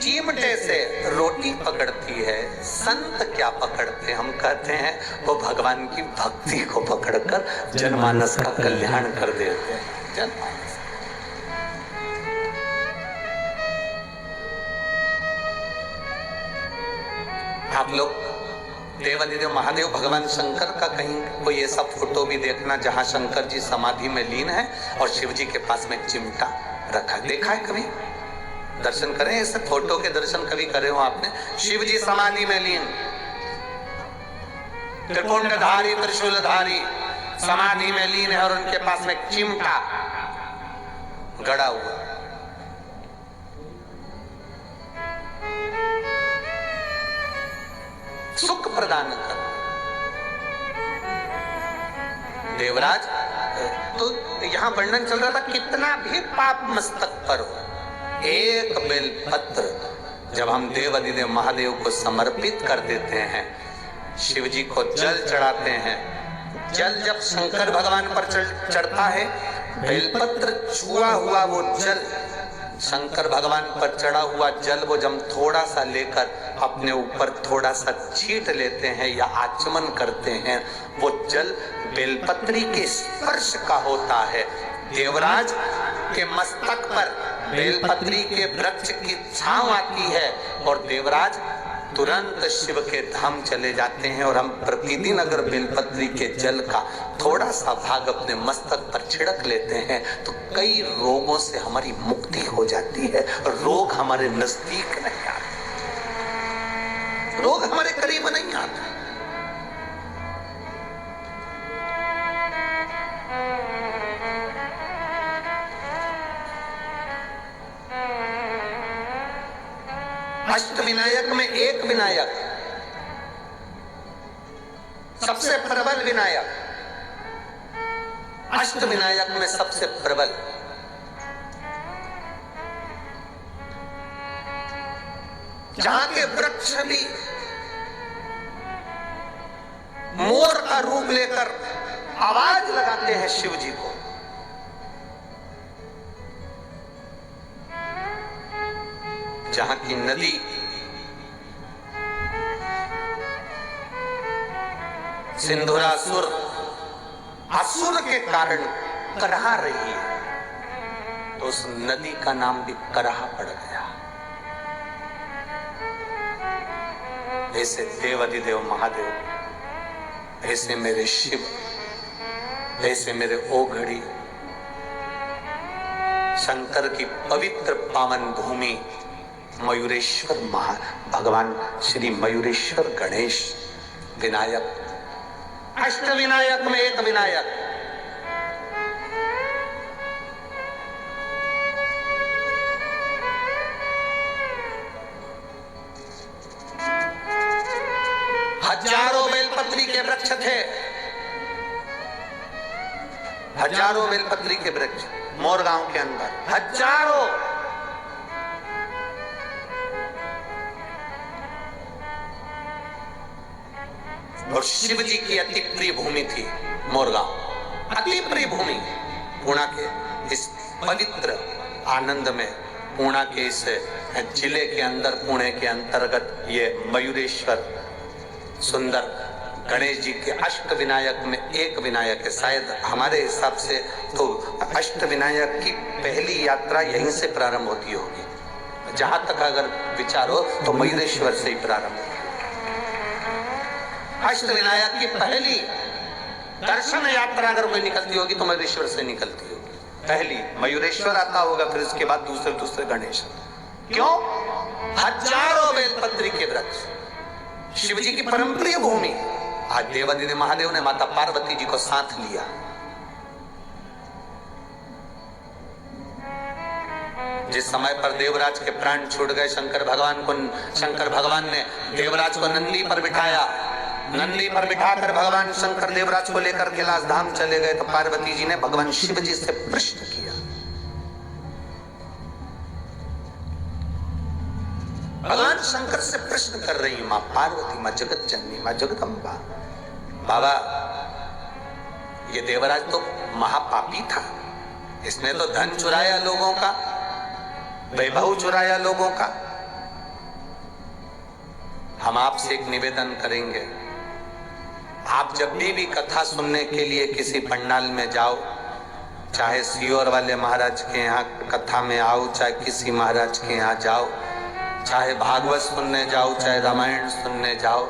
चिमटे से रोटी पकड़ती है, संत क्या पकड़ते? हम कहते हैं वो भगवान की भक्ति को पकड़कर जनमानस का कल्याण कर देते हैं। जनमानस आप लोग देवादिदेव महादेव भगवान शंकर का कहीं कोई ऐसा फोटो भी देखना जहां शंकर जी समाधि में लीन है और शिव जी के पास में चिमटा रखा, देखा है कभी? दर्शन करें, ऐसे फोटो के दर्शन कभी करे हो आपने? शिव जी समाधि में लीन, त्रिपुंडधारी त्रिशूलधारी समाधि में लीन है और उनके पास में चिमटा गड़ा हुआ। सुख प्रदान कर देवराज। तो यहाँ वर्णन चल रहा था, कितना भी पाप मस्तक पर हो, एक बेलपत्र जब हम देव अधिदेव महादेव को समर्पित कर देते हैं, शिव जी को जल चढ़ाते हैं, जल जब शंकर भगवान पर चढ़ता है, बेलपत्र छुआ हुआ वो जल, शंकर भगवान पर चढ़ा हुआ जल, वो जब थोड़ा सा लेकर अपने ऊपर थोड़ा सा छींट लेते हैं या आचमन करते हैं, वो जल बेलपत्री के स्पर्श का होता है। देवराज के मस्तक पर बेलपत्री के वृक्ष की छांव आती है और देवराज तुरंत शिव के धाम चले जाते हैं। और हम प्रतिदिन अगर बेलपत्री के जल का थोड़ा सा भाग अपने मस्तक पर छिड़क लेते हैं तो कई रोगों से हमारी मुक्ति हो जाती है। रोग हमारे नजदीक नहीं आते, रोग हमारे करीब नहीं आते। अष्ट विनायक में एक विनायक, सबसे प्रबल विनायक, अष्ट विनायक में सबसे प्रबल जहां के वृक्ष भी मोर का रूप लेकर आवाज लगाते हैं शिव जी को। जहां की नदी सिंधुरासुर असुर के कारण कराह रही है, तो उस नदी का नाम भी कराह पड़ गया। ऐसे देवाधिदेव महादेव, ऐसे मेरे शिव, ऐसे मेरे ओघड़ी, शंकर की पवित्र पावन भूमि मयूरेश्वर भगवान श्री मयूरेश्वर गणेश विनायक, अष्ट विनायक में एक विनायक। हजारों बेलपत्री के वृक्ष थे, हजारों बेलपत्री के वृक्ष मोरगांव के अंदर, हजारों। और शिव जी की अति प्रिय भूमि थी मोरगांव, अति प्रिय भूमि। पूर्णा के इस पवित्र आनंद में, पूर्णा के इस जिले के अंदर, पुणे के अंतर्गत ये मयूरेश्वर सुंदर गणेश जी के अष्ट विनायक में एक विनायक है। शायद हमारे हिसाब से तो अष्ट विनायक की पहली यात्रा यहीं से प्रारंभ होती होगी। जहां तक अगर विचार हो तो मयूरेश्वर से ही प्रारंभ। अष्ट विनायक की पहली दर्शन यात्रा अगर कोई निकलती होगी तो मयूरेश्वर से निकलती होगी। पहली मयूरेश्वर आता होगा, फिर उसके बाद दूसरे गणेश। क्यों? हजारों बेलपत्री के वृक्ष, शिव जी की परम प्रिय भूमि। आज देवाधिदेव महादेव ने माता पार्वती जी को साथ लिया। जिस समय पर देवराज के प्राण छूट गए, शंकर भगवान ने देवराज को नंदी पर बिठाया। नंदी पर बिठाकर भगवान शंकर देवराज को लेकर कैलाश धाम चले गए, तो पार्वती जी ने भगवान शिव जी से प्रश्न किया। भगवान शंकर से प्रश्न कर रही मां पार्वती, मां जगत जननी, मां जगदम्बा, बाबा ये देवराज तो महापापी था, इसने तो धन चुराया लोगों का, वैभव चुराया लोगों का। हम आपसे एक निवेदन करेंगे, आप जब भी कथा सुनने के लिए किसी पंडाल में जाओ, चाहे सीहोर वाले महाराज के यहाँ कथा में आओ, चाहे किसी महाराज के यहाँ जाओ, चाहे भागवत सुनने जाओ, चाहे रामायण सुनने जाओ,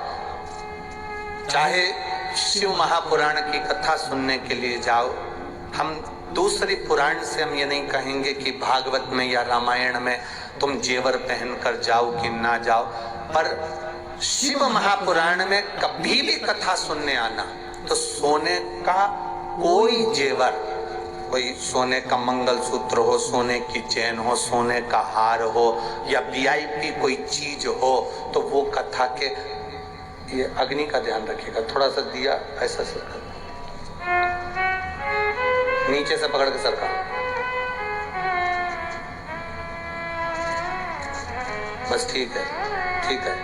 चाहे शिव महापुराण की कथा सुनने के लिए जाओ, हम दूसरी पुराण से हम ये नहीं कहेंगे कि भागवत में या रामायण में तुम जेवर पहनकर जाओ कि ना जाओ, पर शिव महापुराण में कभी भी कथा सुनने आना तो सोने का कोई जेवर, कोई सोने का मंगलसूत्र हो, सोने की चेन हो, सोने का हार हो, या वीआईपी कोई चीज हो, तो वो कथा के, ये अग्नि का ध्यान रखिएगा, थोड़ा सा दिया ऐसा सरका, नीचे से पकड़ के सरका, बस ठीक है, ठीक है।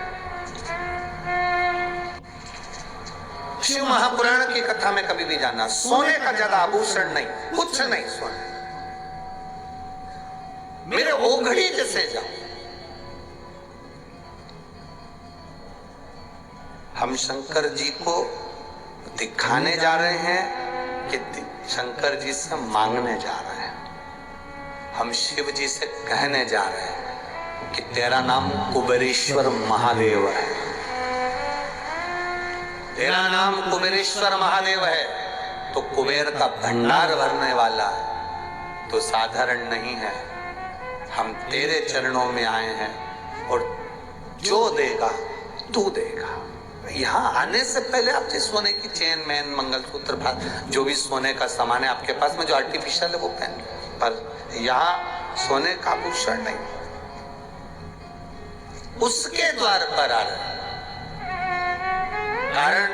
शिव महापुराण की कथा में कभी भी जाना, सोने का ज्यादा आभूषण नहीं, कुछ नहीं सोने, मेरे ओघड़ी जैसे जाओ। हम शंकर जी को दिखाने जा रहे हैं कि शंकर जी से मांगने जा रहे हैं? हम शिव जी से कहने जा रहे हैं कि तेरा नाम कुबेरेश्वर महादेव है, तेरा नाम कुबेरेश्वर महादेव है, तो कुबेर का भंडार भरने वाला है, तो साधारण नहीं है। हम तेरे चरणों में आए हैं और जो देगा तू देगा। यहाँ आने से पहले आप जिस सोने की चेन, मैन, मंगलसूत्र, जो भी सोने का सामान है आपके पास में जो आर्टिफिशियल है वो पहन लो, पर यहाँ सोने का आभूषण नहीं। उसके द्वार पर आ रहे, कारण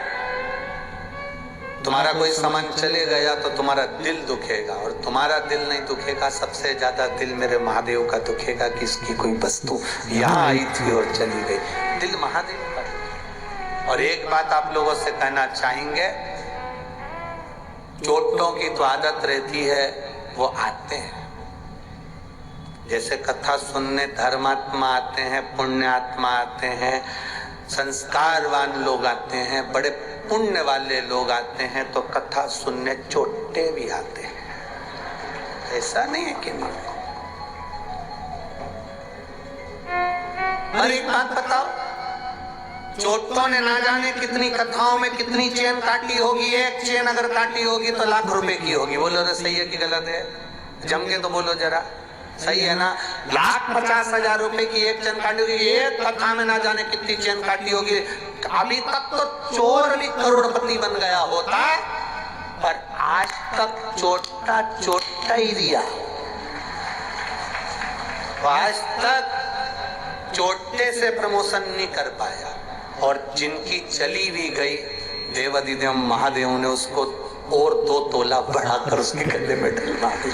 तुम्हारा कोई सामान चले गया तो तुम्हारा दिल दुखेगा, और तुम्हारा दिल नहीं दुखेगा, सबसे ज्यादा दिल मेरे महादेव का दुखेगा कि इसकी कोई वस्तु यहाँ आई थी और चली गई। दिल महादेव का। और एक बात आप लोगों से कहना चाहेंगे, चोटों की तो आदत रहती है, वो आते हैं। जैसे कथा सुनने धर्मात्मा आते हैं, पुण्यात्मा आते हैं, संस्कारवान लोग आते हैं, बड़े पुण्य वाले लोग आते हैं, तो कथा सुनने चोटे भी आते हैं। ऐसा नहीं है कि नहीं। पर एक बात बताओ, चोटों ने ना जाने कितनी कथाओं में कितनी चेन काटी होगी। एक चेन अगर काटी होगी तो लाख रुपए की होगी। बोलो रे, सही है कि गलत है? जम के तो बोलो जरा, सही है ना? 1,50,000 रुपए की एक चेन काटी होगी। एक कथा में ना जाने कितनी चेन काटी होगी। अभी तक तो चोर भी करोड़पति बन गया होता, पर आज तक चोटा ही दिया। आज तक चोटे से प्रमोशन नहीं कर पाया, और जिनकी चली भी गई, देवादिदेव महादेव ने उसको और 2 तोला बढ़ाकर उसके गले में डलवा दी।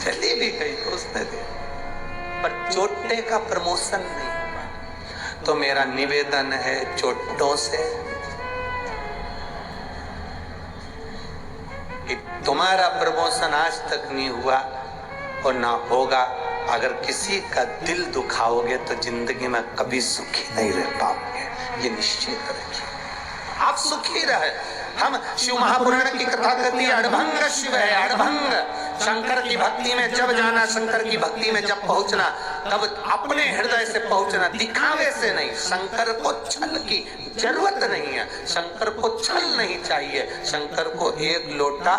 चली भी गई तो उसने दे, पर चोटे का प्रमोशन नहीं। तो मेरा निवेदन है चोटों से कि तुम्हारा प्रमोशन आज तक नहीं हुआ और ना होगा। अगर किसी का दिल दुखाओगे तो जिंदगी में कभी सुखी नहीं रह पाओगे, ये निश्चित रखिए। आप सुखी रहे। हम शिव महापुराण की कथा करती है, अड़भंग शिव है, अड़भंग। शंकर की भक्ति में जब जाना, शंकर की भक्ति में जब पहुंचना, तब अपने हृदय से पहुंचना, दिखावे से नहीं। शंकर को छल की जरूरत नहीं है, शंकर को छल नहीं चाहिए, शंकर को एक लोटा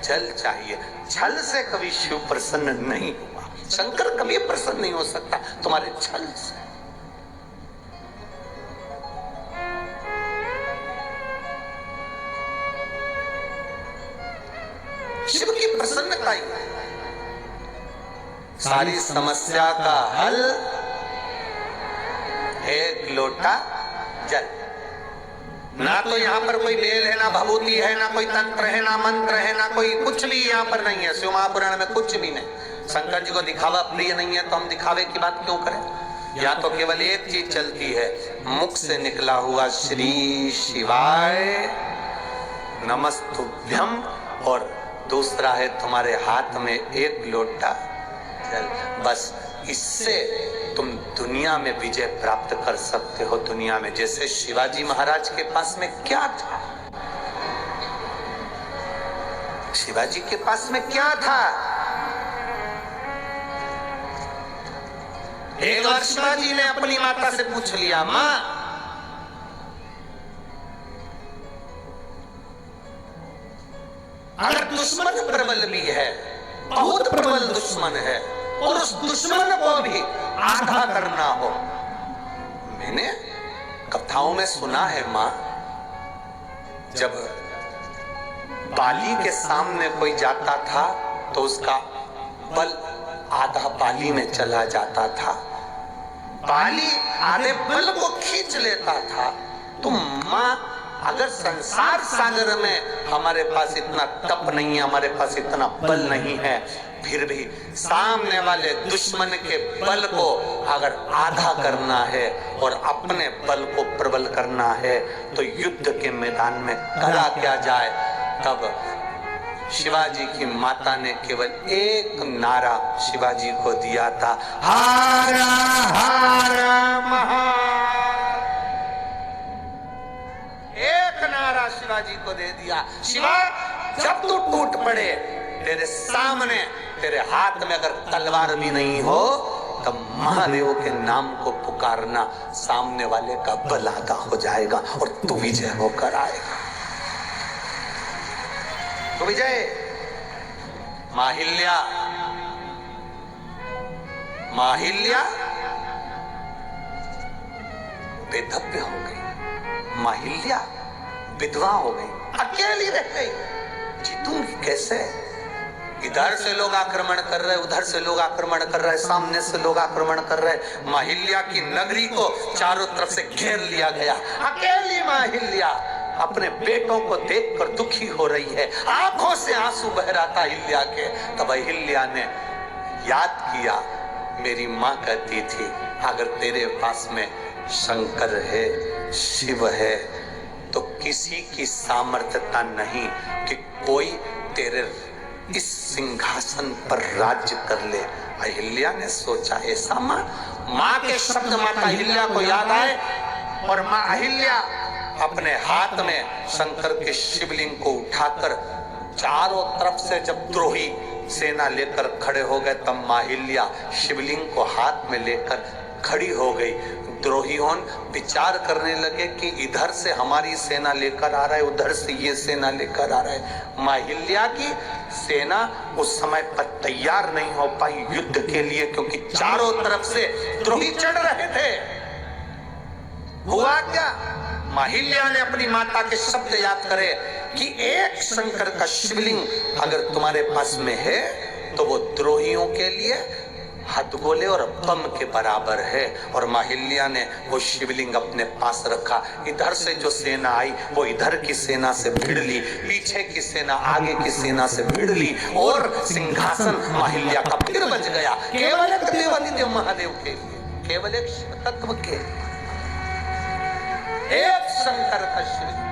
जल चाहिए। छल से कभी शिव प्रसन्न नहीं हुआ, शंकर कभी प्रसन्न नहीं हो सकता तुम्हारे छल से। शिव की प्रसन्नता ही सारी समस्या का हल, एक लोटा जल। ना तो यहाँ पर कोई बेल है, ना भभूति है, ना कोई तंत्र है, ना मंत्र है, ना कोई कुछ भी यहाँ पर नहीं है। शिव महापुराण में कुछ भी नहीं। शंकर जी को दिखावा प्रिय नहीं है, तो हम दिखावे की बात क्यों करें? यहाँ तो केवल एक चीज चलती है, मुख से निकला हुआ श्री शिवाय नमस्तुभ्यम, और दूसरा है तुम्हारे हाथ में एक लोटा जल। बस इससे तुम दुनिया में विजय प्राप्त कर सकते हो। दुनिया में जैसे शिवाजी महाराज के पास में क्या था, शिवाजी के पास में क्या था? एक बार शिवाजी ने अपनी माता से पूछ लिया, माँ अगर दुश्मन प्रबल भी है, बहुत प्रबल दुश्मन है, और उस दुश्मन को भी आधा करना हो। मैंने कथाओं में सुना है माँ, जब बाली के सामने कोई जाता था तो उसका बल आधा बाली में चला जाता था, बाली आधे बल को खींच लेता था। तो माँ, अगर संसार सागर में हमारे पास इतना तप नहीं है, हमारे पास इतना बल नहीं है, फिर भी सामने वाले दुश्मन के बल को अगर आधा करना है और अपने बल को प्रबल करना है, तो युद्ध के मैदान में करा क्या जाए? तब शिवाजी की माता ने केवल एक नारा शिवाजी को दिया था, हर हर महादेव। एक नारा शिवाजी को दे दिया, शिवा जब तू टूट पड़े, तेरे सामने, तेरे हाथ में अगर तलवार भी नहीं हो, तब महादेव के नाम को पुकारना, सामने वाले का बल आधा हो जाएगा और तू विजय होकर आएगा। तो विजय माहिल्या, माहिल्या बेधव्य हो गई, माहिल्या विधवा हो गई, अकेली रह गई। जीतूंगी कैसे? इधर से लोग आक्रमण कर रहे, उधर से लोग आक्रमण कर रहे, सामने से लोग आक्रमण कर रहे। माहिल्या की नगरी को चारों तरफ से घेर लिया गया, अकेली माहिल्या अपने बेटों को देखकर दुखी हो रही है, आंखों से आंसू बह रहा था अहिल्या के। तब अहिल्या ने याद किया, मेरी माँ कहती थी अगर तेरे पास में शंकर है, शिव है, तो किसी की सामर्थ्यता नहीं कि कोई तेरे इस सिंहासन पर राज्य कर ले। अहिल्या ने सोचा, ऐसा माँ के शब्द माता अहिल्या को याद आए और माँ अहिल्या अपने हाथ में शंकर के शिवलिंग को उठाकर चारों तरफ से जब द्रोही सेना लेकर खड़े हो गए, तब माँ अहिल्या शिवलिंग को हाथ में लेकर खड़ी हो गई। द्रोहियों विचार करने लगे कि इधर से हमारी सेना लेकर आ रहा है, उधर से ये सेना लेकर आ रहा है। माँ अहिल्या की सेना उस समय पर तैयार नहीं हो पाई युद्ध के लिए, क्योंकि चारों तरफ से द्रोही चढ़ रहे थे। हुआ क्या, माँ अहिल्या ने अपनी माता के शब्द याद करे कि एक शंकर का शिवलिंग अगर तुम्हारे पास में है तो वो द्रोहियों के लिए हथगोले और बम के बराबर है। और माँ अहिल्या ने वो शिवलिंग अपने पास रखा। इधर से जो सेना आई वो इधर की सेना से भिड़ ली, पीछे की सेना आगे की सेना से भिड़ ली और सिंहासन माँ अहिल्या का फिर बच गया, केवल एक देवादिदेव महादेव के लिए, केवल एक शिव तत्व के लिए, एक शंकर का शिवलिंग।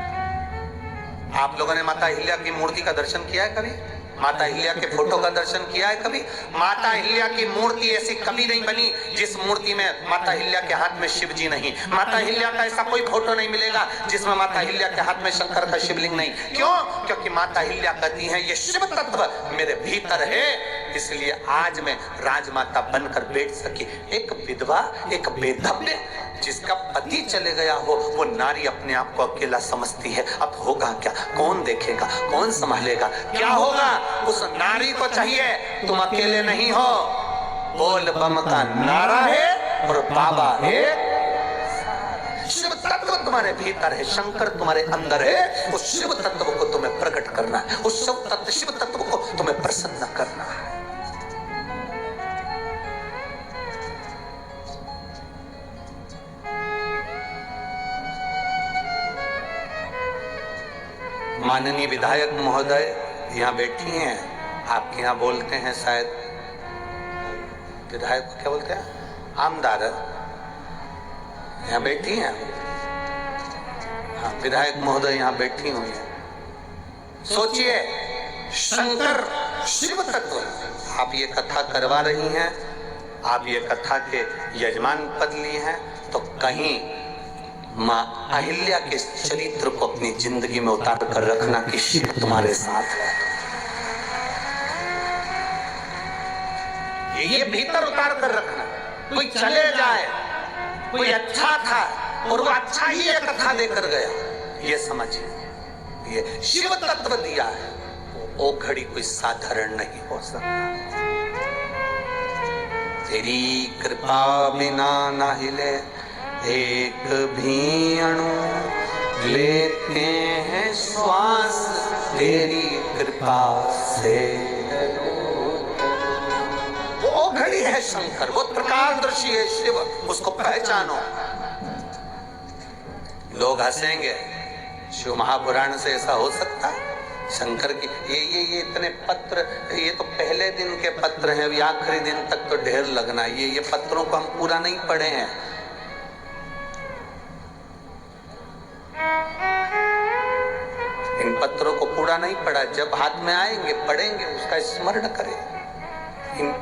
आप लोगों ने माता अहिल्या की मूर्ति का दर्शन किया है कभी? माता अहिल्या के फोटो का दर्शन किया है कभी? माता अहिल्या की मूर्ति ऐसी कभी नहीं बनी जिस मूर्ति में माता अहिल्या के हाथ में शिव जी नहीं। माता अहिल्या का ऐसा कोई फोटो नहीं मिलेगा जिसमें माता अहिल्या के हाथ में शंकर का शिवलिंग नहीं। क्यों? क्योंकि माता अहिल्या कहती हैं ये शिव तत्व मेरे भीतर है, इसलिए आज मैं राजमाता बनकर बैठ सकी। एक विधवा, एक बेधव्य जिसका पति चले गया हो, वो नारी अपने आप को अकेला समझती है। अब होगा क्या? कौन देखेगा? कौन संभालेगा? क्या होगा? उस नारी को चाहिए तुम अकेले नहीं हो, बोल बम का नारा है और बाबा है। शिव तत्व तुम्हारे भीतर है, शंकर तुम्हारे अंदर है। उस शिव तत्व को तुम्हें प्रकट करना है, उस शिव तत्व को तुम्हें प्रसन्न करना है। माननीय विधायक महोदय यहाँ बैठी हैं, आपके यहाँ बोलते हैं शायद विधायक को क्या बोलते हैं, आमदार, यहाँ बैठी हैं। हाँ, विधायक महोदय यहाँ बैठी हुई है। सोचिए, शंकर शिव तत्व, आप ये कथा करवा रही हैं, आप ये कथा के यजमान पद लिए हैं, तो कहीं माँ अहिल्या के चरित्र को अपनी जिंदगी में उतार कर रखना कि शिव तुम्हारे साथ है। ये भीतर उतार कर रखना। कोई चले जाए, कोई अच्छा था और वो अच्छा ही एक कथा देकर गया, ये समझिए। ये शिव तत्व दिया है, वो घड़ी कोई साधारण नहीं हो सकता। तेरी कृपा बिना ना हिले एक भी अणु, लेते हैं श्वास तेरी कृपा से। वो घड़ी है शंकर, वो प्रकाशदर्शी है शिव, उसको पहचानो। लोग हंसेंगे, शिव महापुराण से ऐसा हो सकता है? शंकर की ये इतने पत्र, ये तो पहले दिन के पत्र हैं, अभी आखिरी दिन तक तो ढेर लगना है। ये पत्रों को हम पूरा नहीं पढ़े हैं। इन पत्रों को पूरा नहीं पढ़ा, जब हाथ में आएंगे पढ़ेंगे, उसका स्मरण करें।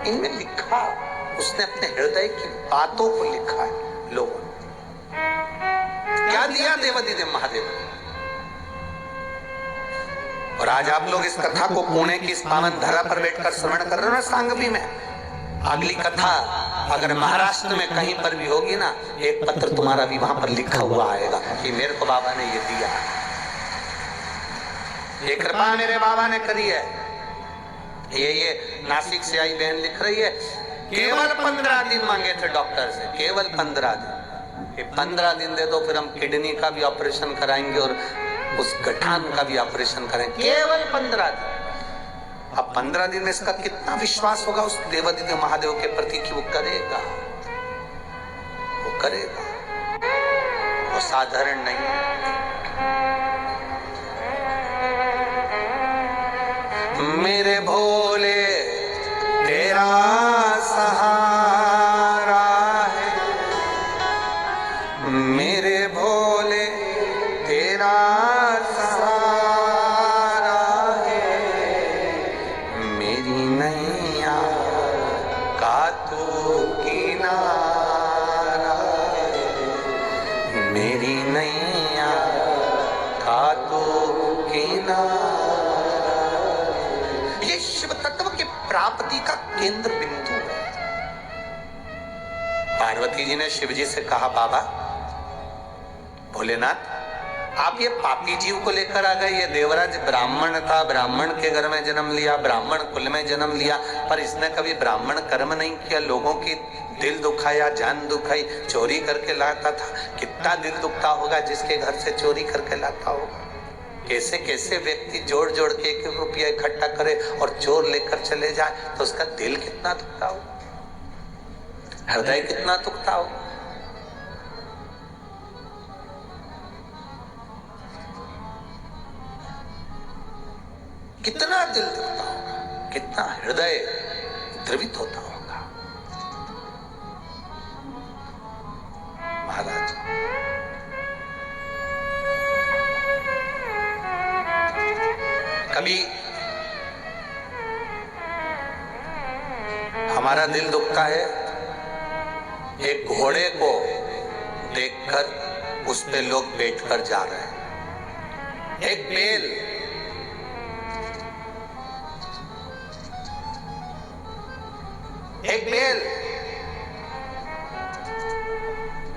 इनमें लिखा, उसने अपने हृदय की बातों को लिखा है। लोगों क्या दिया देवादिदेव महादेव। और आज आप लोग इस कथा को पुणे की इस पावन धरा पर बैठकर श्रवण कर रहे हो ना, सांगवी में। अगली कथा अगर महाराष्ट्र में कहीं पर भी होगी ना, एक पत्र तुम्हारा भी वहां पर लिखा हुआ आएगा कि मेरे को बाबा ने ये दिया, ये कृपा मेरे बाबा ने करी है। ये नासिक से आई बहन लिख रही है, केवल 15 दिन मांगे थे डॉक्टर से, केवल 15 दिन। ये 15 दिन दे दो, फिर हम किडनी का भी ऑपरेशन कराएंगे और उस गठान का भी ऑपरेशन करेंगे, केवल 15 दिन। अब 15 दिन में इसका कितना विश्वास होगा उस देवादिदेव महादेव के प्रति कि वो करेगा, वो करेगा, वो साधारण नहीं है। भोले तेरा सहारा है, मेरे भोले तेरा सहारा है, मेरी नैया का तू किनारा है, मेरी नैया का तू किनारा। ये शिव तत्व के प्राप्ति का केंद्र बिंदु है। पार्वती जी ने शिव जी से कहा, बाबा भोलेनाथ, आप ये पापी जीव को लेकर आ गए। ये देवराज ब्राह्मण था, ब्राह्मण के घर में जन्म लिया, ब्राह्मण कुल में जन्म लिया, पर इसने कभी ब्राह्मण कर्म नहीं किया, लोगों की दिल दुखाया, जान दुखाई, चोरी करके लाता था। कितना दिल दुखता होगा जिसके घर से चोरी करके लाता होगा। कैसे कैसे व्यक्ति जोड़ जोड़ के 1-1 रुपया इकट्ठा करे और चोर लेकर चले जाए, तो उसका दिल कितना दुखता हो, हृदय कितना दुखता हो। कितना दिल दुखता होगा, कितना हृदय द्रवित होता होगा। महाराज कभी हमारा दिल दुखता है एक घोड़े को देखकर उस पे लोग बैठकर जा रहे हैं। एक बैल, एक बैल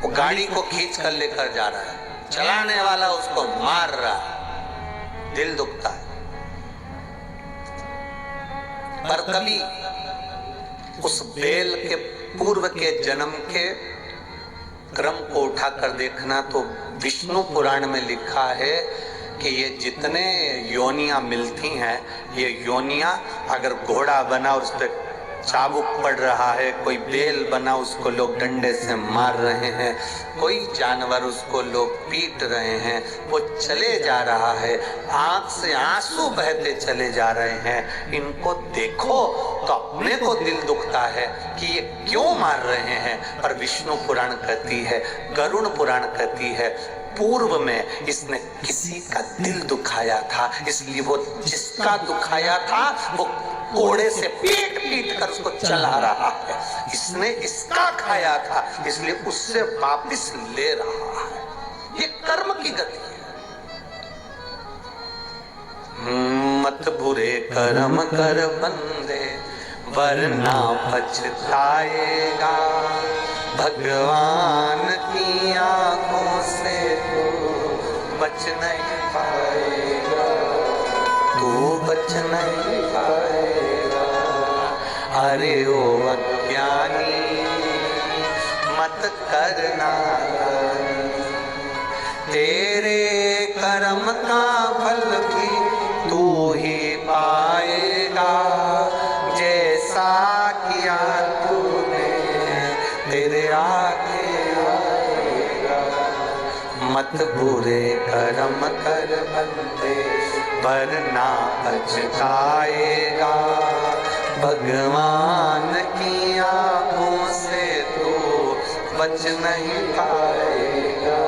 वो गाड़ी को खींच कर लेकर जा रहा है, चलाने वाला उसको मार रहा है, दिल दुखता है। पर कभी उस बैल के पूर्व के जन्म के क्रम को उठाकर देखना, तो विष्णु पुराण में लिखा है कि ये जितने योनियां मिलती हैं, ये योनियां अगर घोड़ा बना और उस पर चाबुक पड़ रहा है, कोई बैल बना उसको लोग डंडे से मार रहे हैं, कोई जानवर उसको लोग पीट रहे हैं, वो चले जा रहा है, आंख से आंसू बहते चले जा रहे हैं, इनको देखो तो अपने को दिल दुखता है कि ये क्यों मार रहे हैं। पर विष्णु पुराण कहती है, गरुड़ पुराण कहती है, पूर्व में इसने किसी का दिल दुखाया था, इसलिए वो जिसका दुखाया था वो घोड़े से पीट पीट कर उसको चला रहा है। इसने इसका खाया था, इसलिए उससे वापिस ले रहा है। ये कर्म की गति है। मत बुरे कर्म कर बंदे, वरना पछताएगा, भगवान की आंखों से बच नहीं पाएगा, तू बच नहीं पाएगा। अरे ओ अज्ञानी मत करना, तेरे कर्म का फल भी तू ही पाएगा, जैसा किया तूने तेरे आगे आएगा। मत बुरे कर्म कर बंदे, वरना पछताएगा, भगवान की आंखों से तू बच नहीं पाएगा,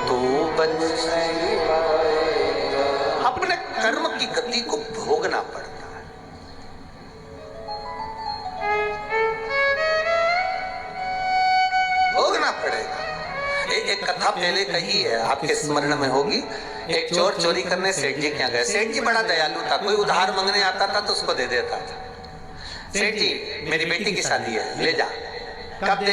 तू बच नहीं पाएगा। अपने कर्म की गति को भोगना पड़ता है। भोगना पड़ेगा। एक कथा पहले कही है, आपके स्मरण में होगी। एक चोर चोरी करने सेठ जी के यहाँ गए। सेठ जी बड़ा दयालु था, कोई उधार मांगने आता था तो उसको दे देता था। सेठ जी, मेरी बेटी की शादी है, ले जा। कब दे